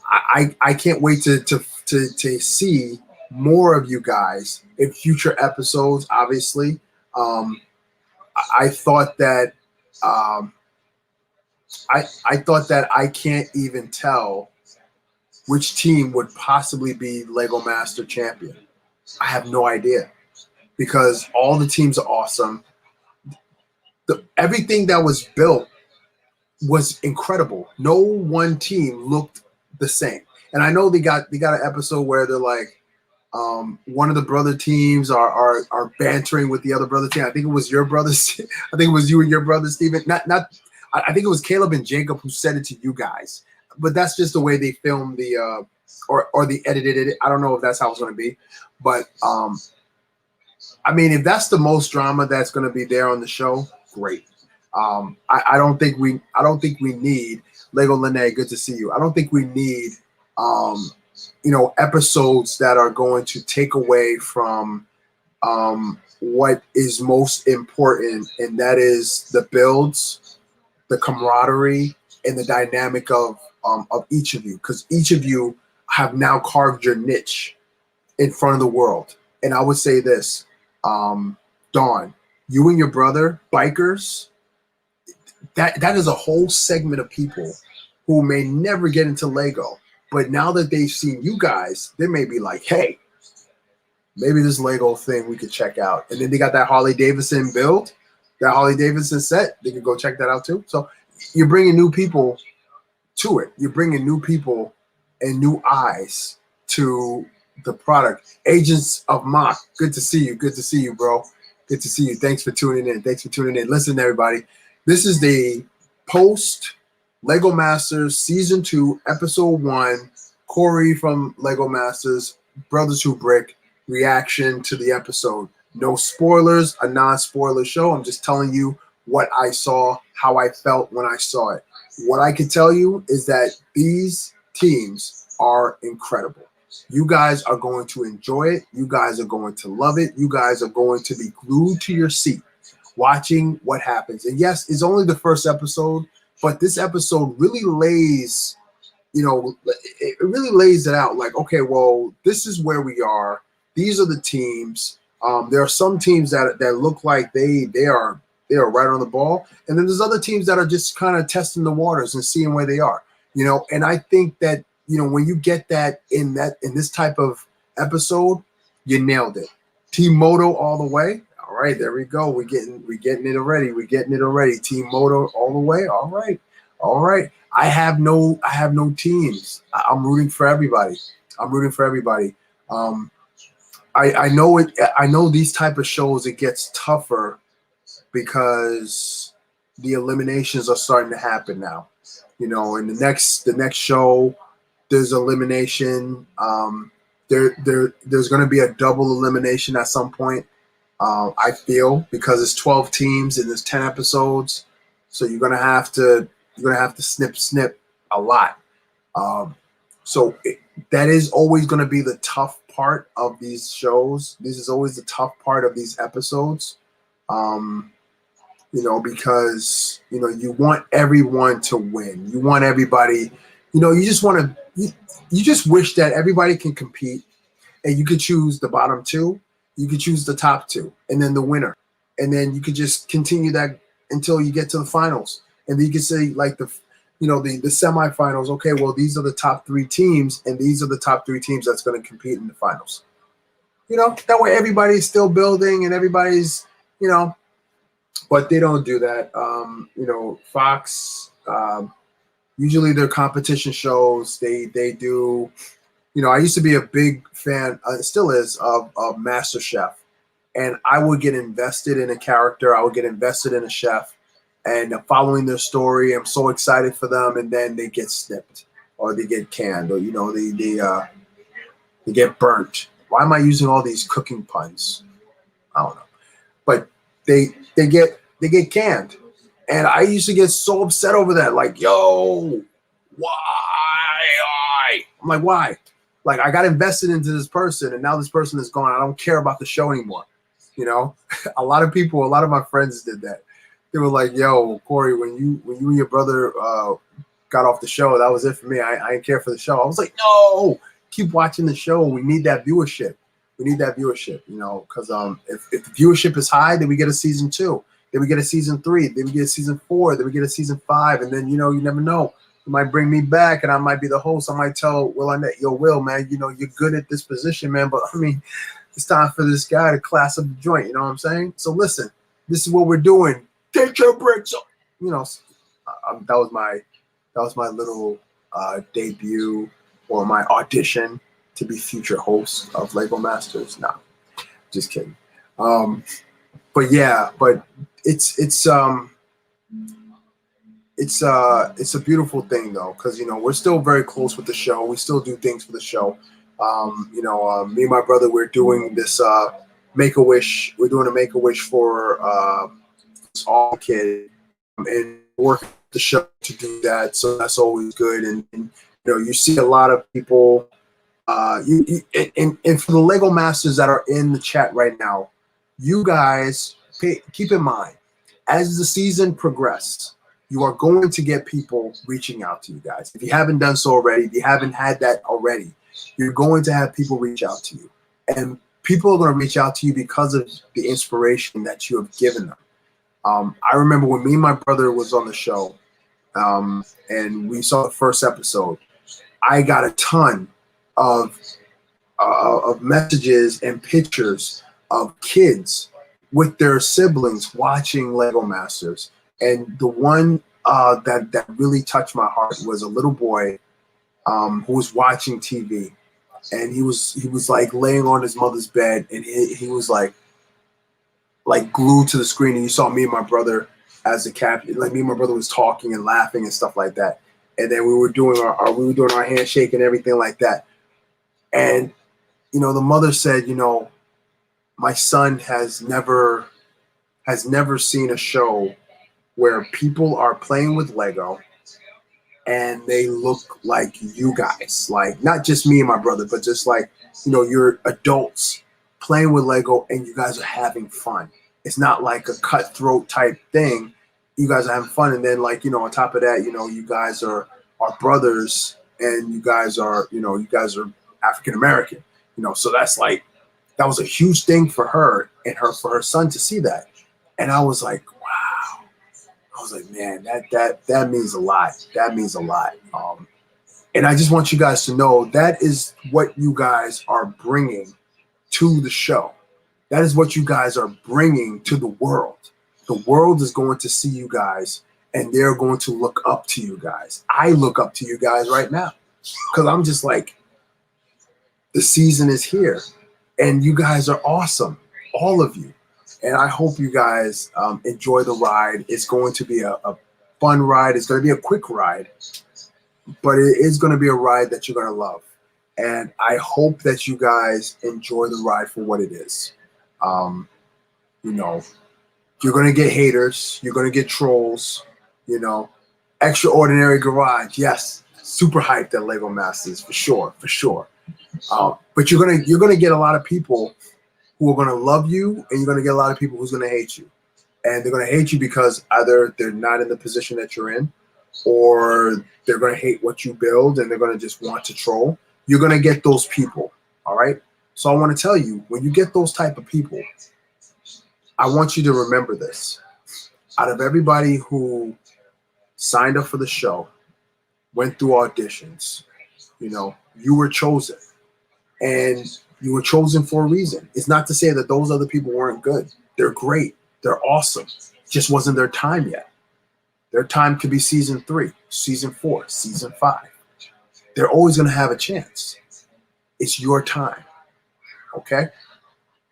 I can't wait to see more of you guys in future episodes. Obviously, I thought that I thought that I can't even tell which team would possibly be Lego Master Champion. I have no idea because all the teams are awesome. Everything that was built was incredible. No one team looked the same. And I know they got an episode where they're like, one of the brother teams are bantering with the other brother team. I think it was your brother. I think it was you and your brother, Steven. I think it was Caleb and Jacob who said it to you guys. But that's just the way they filmed the or they edited it. I don't know if that's how it's going to be. But I mean, if that's the most drama that's going to be there on the show, great. I don't think we need Lego Lene. Good to see you. I don't think we need episodes that are going to take away from what is most important, and that is the builds, the camaraderie, and the dynamic of each of you, because each of you have now carved your niche in front of the world. And I would say this, Dawn, you and your brother, bikers, that is a whole segment of people who may never get into Lego. But now that they've seen you guys, they may be like, hey, maybe this Lego thing we could check out. And then they got that Harley Davidson build, that Harley Davidson set. They can go check that out too. So you're bringing new people to it. You're bringing new people and new eyes to the product. Agents of Mocs, good to see you. Good to see you, bro. Good to see you. Thanks for tuning in. Listen, everybody. This is the post Lego Masters Season 2, Episode 1, Corey from Lego Masters, Brothers Who Brick, reaction to the episode. No spoilers, a non-spoiler show. I'm just telling you what I saw, how I felt when I saw it. What I can tell you is that these teams are incredible. You guys are going to enjoy it. You guys are going to love it. You guys are going to be glued to your seat watching what happens. And yes, it's only the first episode, but this episode really lays, it really lays it out like, okay, well, this is where we are. These are the teams. There are some teams that look like they are They are right on the ball. And then there's other teams that are just kind of testing the waters and seeing where they are. And I think that, when you get that in this type of episode, you nailed it. Team Moto all the way. All right, there we go. We're getting it already. We're getting it already. Team Moto all the way. All right. All right. I have no teams. I'm rooting for everybody. I know it. I know these type of shows, it gets tougher because the eliminations are starting to happen now. In the next show, there's elimination. There's going to be a double elimination at some point. I feel, because it's 12 teams and there's 10 episodes, so you're gonna have to snip a lot. That is always going to be the tough part of these shows. This is always the tough part of these episodes. Because you want everyone to win. You want everybody. You just want to. You just wish that everybody can compete, and you could choose the bottom two. You could choose the top two, and then the winner, and then you could just continue that until you get to the finals, and then you could say like the semifinals. Okay, well, these are the top three teams, and these are the top three teams that's going to compete in the finals. That way everybody's still building and everybody's, but they don't do that. Fox, usually their competition shows, they do. I used to be a big fan, still is, of MasterChef. And I would get invested in a character. I would get invested in a chef. And following their story, I'm so excited for them. And then they get snipped or they get canned or, they get burnt. Why am I using all these cooking puns? I don't know. But they get canned. And I used to get so upset over that. Like, yo, why? I'm like, why? Like, I got invested into this person, and now this person is gone. I don't care about the show anymore. A lot of my friends did that. They were like, yo, Corey, when you and your brother got off the show, that was it for me. I didn't care for the show. I was like, no, keep watching the show. We need that viewership. Because if the viewership is high, then we get a season 2. Then we get a season 3. Then we get a season 4. Then we get a season 5. And then, you never know. You might bring me back, and I might be the host. I might tell Will Arnett, yo, Will, man, you're good at this position, man. But, I mean, it's time for this guy to class up the joint. You know what I'm saying? So, listen, this is what we're doing. Take your bricks up. That was my little debut or my audition to be future host of Lego Masters. No, just kidding. But it's a beautiful thing though, because we're still very close with the show. We still do things for the show. Me and my brother, we're doing this Make-A-Wish. We're doing a Make-A-Wish for all kids, and work the show to do that. So that's always good. And you see a lot of people. And for the Lego Masters that are in the chat right now, you guys keep in mind, as the season progresses, you are going to get people reaching out to you guys. If you haven't done so already, if you haven't had that already, you're going to have people reach out to you. And people are going to reach out to you because of the inspiration that you have given them. I remember when me and my brother was on the show, and we saw the first episode, I got a ton of messages and pictures of kids with their siblings watching Lego Masters. And the one that really touched my heart was a little boy who was watching TV, and he was like laying on his mother's bed, and he was like glued to the screen. And you saw me and my brother as the captain. Like, me and my brother was talking and laughing and stuff like that. And then we were doing our handshake and everything like that. And the mother said, my son has never seen a show where people are playing with Lego and they look like you guys, like not just me and my brother, but just like, you're adults playing with Lego and you guys are having fun. It's not like a cutthroat type thing. You guys are having fun. And then on top of that, you guys are brothers, and you guys are African-American, so that's like, that was a huge thing for her and for her son to see that. And I was like, was like, man, that means a lot. That means a lot. And I just want you guys to know that is what you guys are bringing to the show. That is what you guys are bringing to the world. The world is going to see you guys, and they're going to look up to you guys. I look up to you guys right now because I'm just like, the season is here, and you guys are awesome, all of you. And I hope you guys enjoy the ride. It's going to be a fun ride. It's going to be a quick ride, but it is going to be a ride that you're going to love. And I hope that you guys enjoy the ride for what it is. You know, you're going to get haters. You're going to get trolls. You know, Extraordinary Garage. Yes, super hyped at Lego Masters for sure, for sure. But you're gonna get a lot of people who are gonna love you, and you're gonna get a lot of people who's gonna hate you. And they're gonna hate you because either they're not in the position that you're in, or they're gonna hate what you build and they're gonna just want to troll. You're gonna get those people, all right? So I want to tell you, when you get those type of people, I want you to remember this. Out of everybody who signed up for the show, went through auditions, you know, you were chosen. And you were chosen for a reason. It's not to say that those other people weren't good. They're great. They're awesome. It just wasn't their time yet. Their time could be season 3, season 4, season 5. They're always going to have a chance. It's your time. Okay?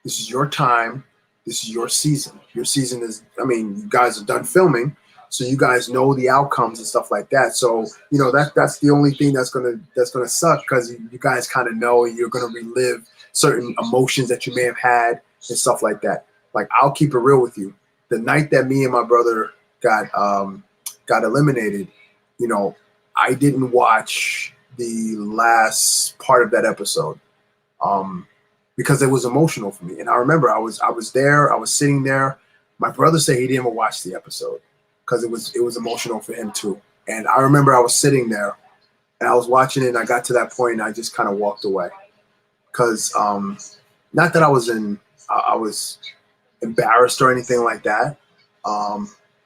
This is your time. This is your season. Your season is, I mean, you guys are done filming, so you guys know the outcomes and stuff like that. So, you know, that's the only thing that's gonna suck, because you guys kind of know you're gonna relive certain emotions that you may have had and stuff like that. Like, I'll keep it real with you. The night that me and my brother got eliminated, you know, I didn't watch the last part of that episode because it was emotional for me. And I remember I was there, I was sitting there. My brother said he didn't even watch the episode because it was emotional for him too. And I remember I was sitting there and I was watching it, and I got to that point and I just kind of walked away. Because not that I was embarrassed or anything like that,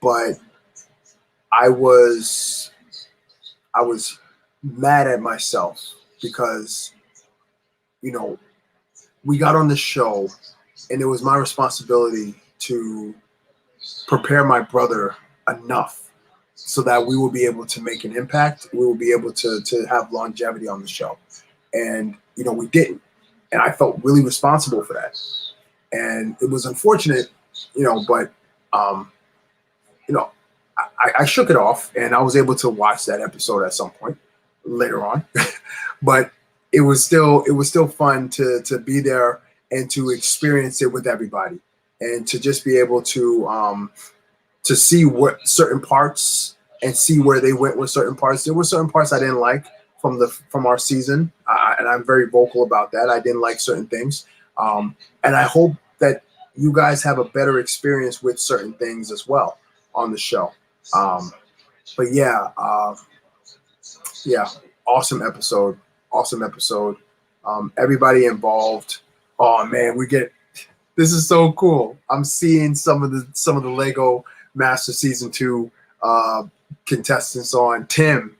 but I was mad at myself because, you know, we got on the show and it was my responsibility to prepare my brother enough so that we will be able to make an impact. We will be able to have longevity on the show. And, you know, we didn't. And I felt really responsible for that. And it was unfortunate, you know, but, you know, I shook it off, and I was able to watch that episode at some point later on. But it was still fun to be there and to experience it with everybody, and to just be able to see what certain parts and see where they went with certain parts. There were certain parts I didn't like from our season, and I'm very vocal about that. I didn't like certain things, and I hope that you guys have a better experience with certain things as well on the show. But yeah, awesome episode. Everybody involved. Oh man, this is so cool. I'm seeing some of the Lego Master Season 2 contestants on. Tim,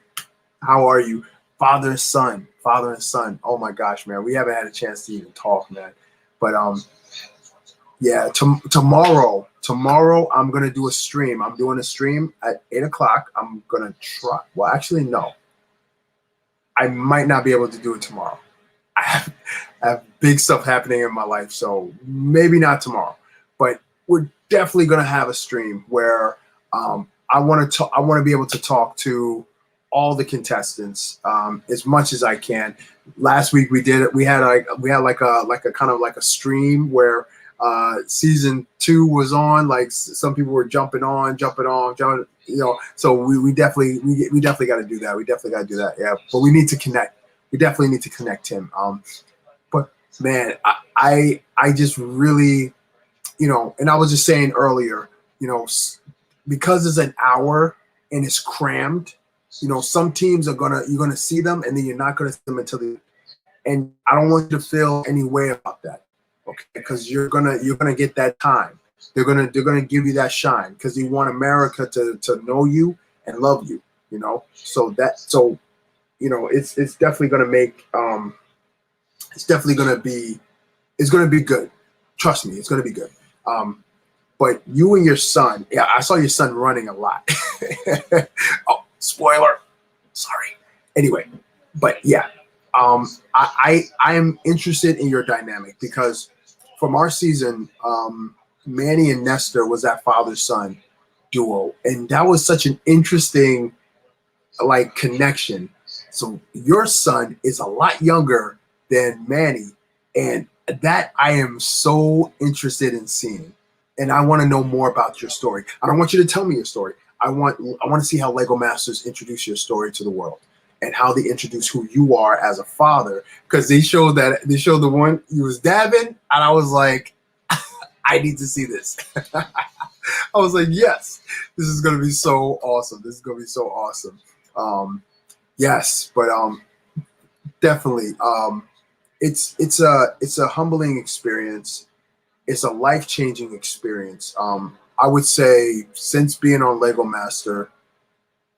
how are you? Father and son. Oh my gosh, man, we haven't had a chance to even talk, man. But yeah, tomorrow I'm gonna do a stream. I'm doing a stream at 8 o'clock. I'm gonna try. Well, actually, no. I might not be able to do it tomorrow. I have big stuff happening in my life, so maybe not tomorrow. But we're definitely gonna have a stream where I want to be able to talk to all the contestants as much as I can. Last week we did it. We had like a kind of like a stream where season 2 was on. Like some people were jumping on, you know. So we definitely got to do that. We definitely got to do that. Yeah, but we need to connect. We definitely need to connect him. But man, I just really, you know, and I was just saying earlier, you know, because it's an hour and it's crammed, you know, some teams you're gonna see them and then you're not gonna see them until the, and I don't want you to feel any way about that, okay? Because you're gonna get that time. They're gonna give you that shine because they want America to know you and love you. It's definitely gonna make it's gonna be good. Trust me, it's gonna be good. But you and your son, yeah, I saw your son running a lot. Oh, spoiler. Sorry. Anyway, but yeah, I am interested in your dynamic because from our season, Manny and Nestor was that father-son duo, and that was such an interesting connection. So your son is a lot younger than Manny, and that I am so interested in seeing. And I want to know more about your story. I don't want you to tell me your story. I want to see how Lego Masters introduce your story to the world and how they introduce who you are as a father. Because they showed the one you was dabbing, and I was like, I need to see this. I was like, yes, this is gonna be so awesome. This is gonna be so awesome. Yes, but definitely, it's a humbling experience. It's a life-changing experience. I would say since being on Lego Master,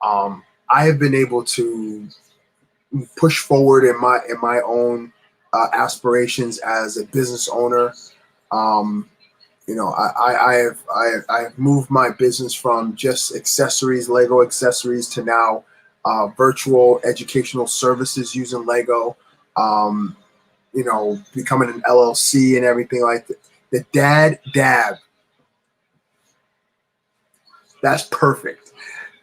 I have been able to push forward in my own aspirations as a business owner. I have moved my business from just accessories, Lego accessories, to now virtual educational services using Lego. Becoming an LLC and everything like that. The dad dab. That's perfect.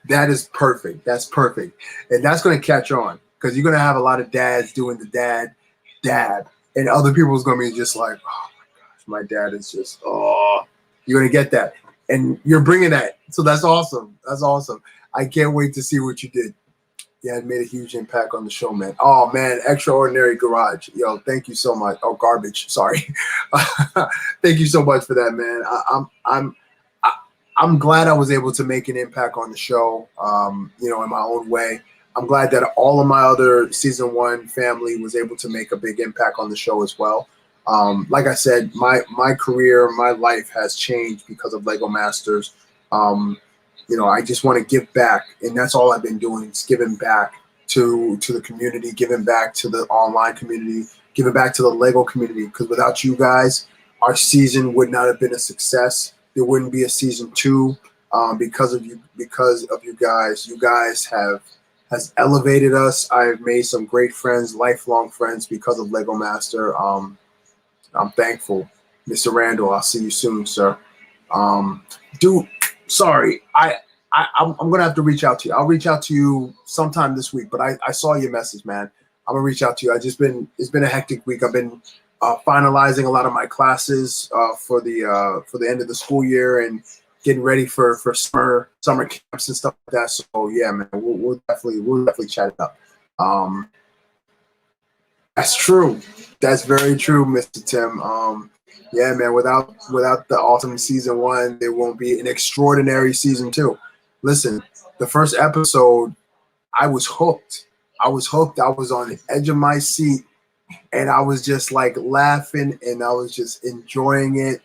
That is perfect. That's perfect. And that's going to catch on because you're going to have a lot of dads doing the dad dab. And other people's going to be just like, oh my gosh, my dad is just, oh, you're going to get that. And you're bringing that. So that's awesome. That's awesome. I can't wait to see what you did. Yeah, it made a huge impact on the show, man. Oh man, Extraordinary Garage. Yo, thank you so much. Oh, Garbage. Sorry. Thank you so much for that, man. I'm glad I was able to make an impact on the show. In my own way. I'm glad that all of my other season 1 family was able to make a big impact on the show as well. Like I said, my career, my life has changed because of Lego Masters. I just want to give back, and that's all I've been doing is giving back to the community, giving back to the online community, giving back to the Lego community. Because without you guys, our season would not have been a success. There wouldn't be a season 2 because of you guys. You guys has elevated us. I've made some great friends, lifelong friends because of Lego Master. I'm thankful, Mr. Randall. I'll see you soon, sir. Dude. Sorry, I'm gonna have to reach out to you. I'll reach out to you sometime this week. But I saw your message, man. I'm gonna reach out to you. It's been a hectic week. I've been finalizing a lot of my classes for the end of the school year and getting ready for summer camps and stuff like that. So yeah, man, we'll definitely chat it up. That's true. That's very true, Mr. Tim. Yeah, man, without the awesome season 1, there won't be an extraordinary season 2. Listen, the first episode, I was hooked. I was on the edge of my seat, and I was just like laughing, and I was just enjoying it.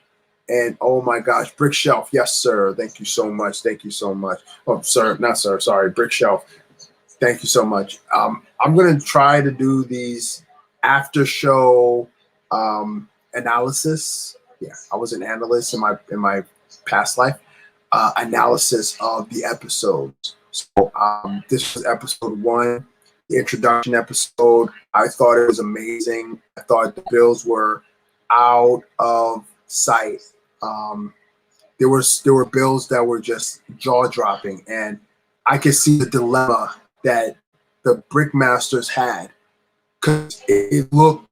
And oh my gosh, Brick Shelf, yes, sir. Thank you so much. Thank you so much. Oh, sir, not sir. Sorry, Brick Shelf. Thank you so much. I'm gonna try to do these after show. Analysis. Yeah, I was an analyst in my past life. Analysis of the episodes. So this was episode 1, the introduction episode. I thought it was amazing. I thought the bills were out of sight. There were bills that were just jaw dropping, and I could see the dilemma that the Brickmasters had because it looked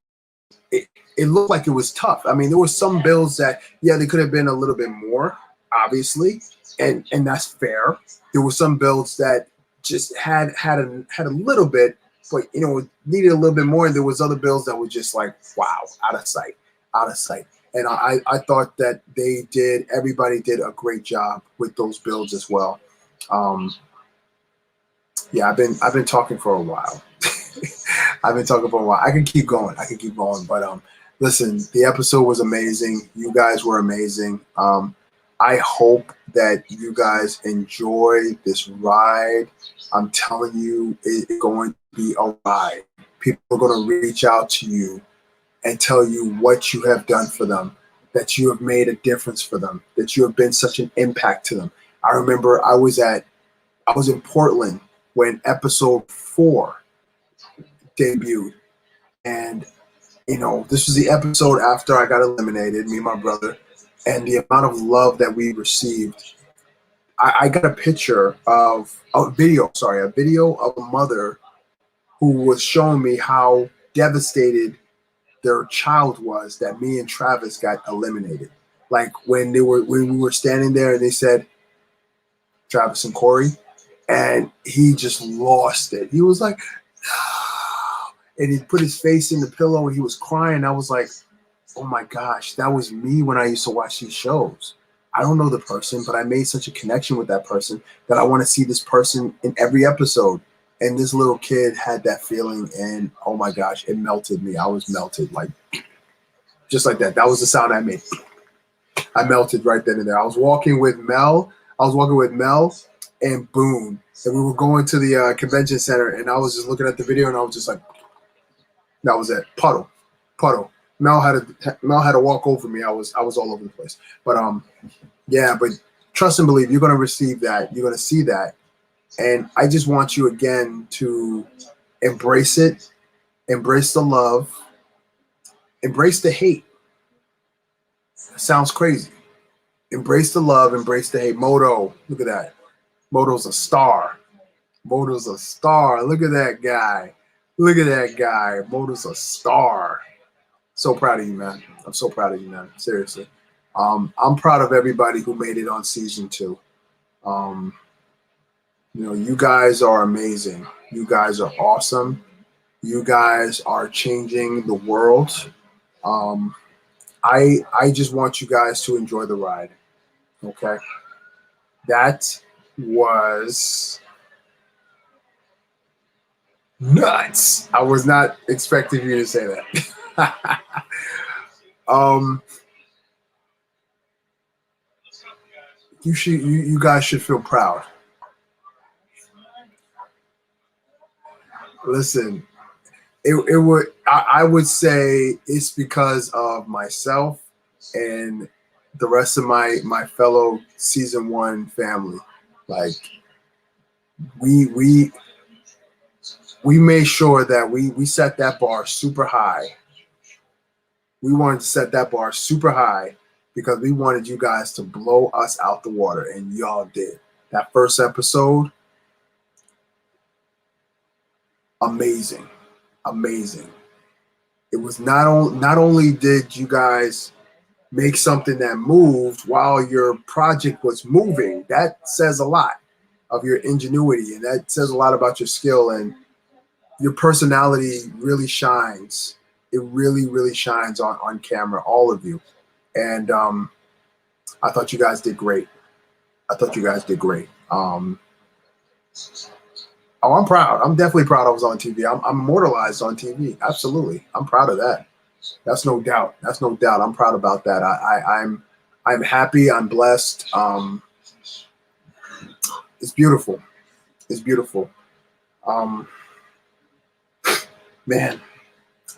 like it was tough. I mean, there were some bills that, yeah, they could have been a little bit more, obviously, and that's fair. There were some bills that just had a little bit, but needed a little bit more. And there was other bills that were just like, wow, out of sight. And I thought that everybody did a great job with those builds as well. Yeah, I've been talking for a while. I can keep going, but listen, the episode was amazing. You guys were amazing. I hope that you guys enjoy this ride. I'm telling you, it's going to be a ride. People are going to reach out to you and tell you what you have done for them, that you have made a difference for them, that you have been such an impact to them. I remember I was in Portland when episode 4 debuted. And, this was the episode after I got eliminated, me and my brother, and the amount of love that we received. I got a video of a mother who was showing me how devastated their child was that me and Travis got eliminated. Like when we were standing there and they said Travis and Corey, and he just lost it. He was like, no. And he put his face in the pillow and he was crying. I was like, oh my gosh, that was me when I used to watch these shows. I don't know the person, but I made such a connection with that person that I want to see this person in every episode. And this little kid had that feeling, and oh my gosh, it melted me. I was melted, like just like that. That was the sound I made. I melted right then and there. I was walking with Mel, and boom. And we were going to the convention center, and I was just looking at the video, and I was just like, that was it. Puddle. Mel had to walk over me. I was all over the place. But yeah, but trust and believe, you're gonna receive that. You're gonna see that. And I just want you again to embrace it, embrace the love, embrace the hate. It sounds crazy. Embrace the love, embrace the hate. Moto, look at that. Moto's a star. Look at that guy. Moto's a star. So proud of you, man. I'm so proud of you, man. Seriously. I'm proud of everybody who made it on season 2. You guys are amazing. You guys are awesome. You guys are changing the world. I just want you guys to enjoy the ride. Okay? That was nuts. I was not expecting you to say that. You guys should feel proud. Listen, I would say it's because of myself and the rest of my fellow season 1 family. Like we made sure that we set that bar super high. We wanted to set that bar super high because we wanted you guys to blow us out the water, and y'all did. That first episode, amazing. It was not only did you guys make something that moved while your project was moving, that says a lot of your ingenuity, and that says a lot about your skill, and your personality really shines. It really, really shines on camera, all of you. And I thought you guys did great. Oh, I'm proud. I'm definitely proud I was on TV. I'm immortalized on TV. Absolutely. I'm proud of that. That's no doubt. I'm proud about that. I'm happy. I'm blessed. It's beautiful. Man,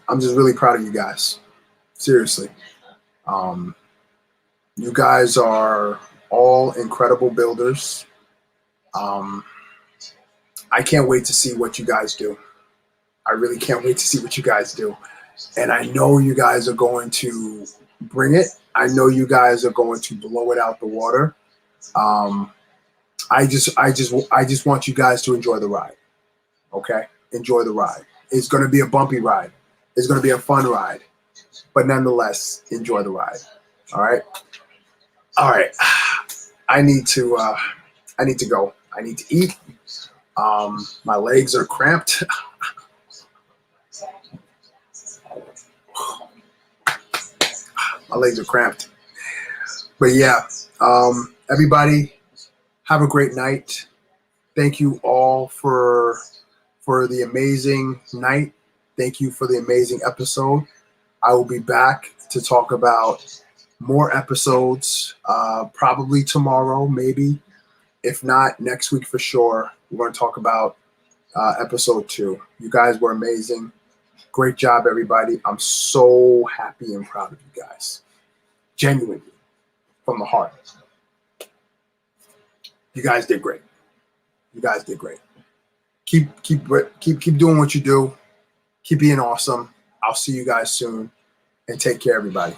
I'm just really proud of you guys. Seriously. You guys are all incredible builders. I can't wait to see what you guys do. I really can't wait to see what you guys do. And I know you guys are going to bring it. I know you guys are going to blow it out the water. I just want you guys to enjoy the ride. Okay? Enjoy the ride. It's going to be a bumpy ride. It's going to be a fun ride. But nonetheless, enjoy the ride. All right? All right. I need to go. I need to eat. My legs are cramped. My legs are cramped. But yeah, everybody, have a great night. Thank you all for the amazing night. Thank you for the amazing episode. I will be back to talk about more episodes, probably tomorrow, maybe. If not, next week for sure. We're going to talk about episode 2. You guys were amazing. Great job, everybody. I'm so happy and proud of you guys. Genuinely, from the heart. You guys did great. You guys did great. Keep doing what you do. Keep being awesome. I'll see you guys soon. And take care, everybody.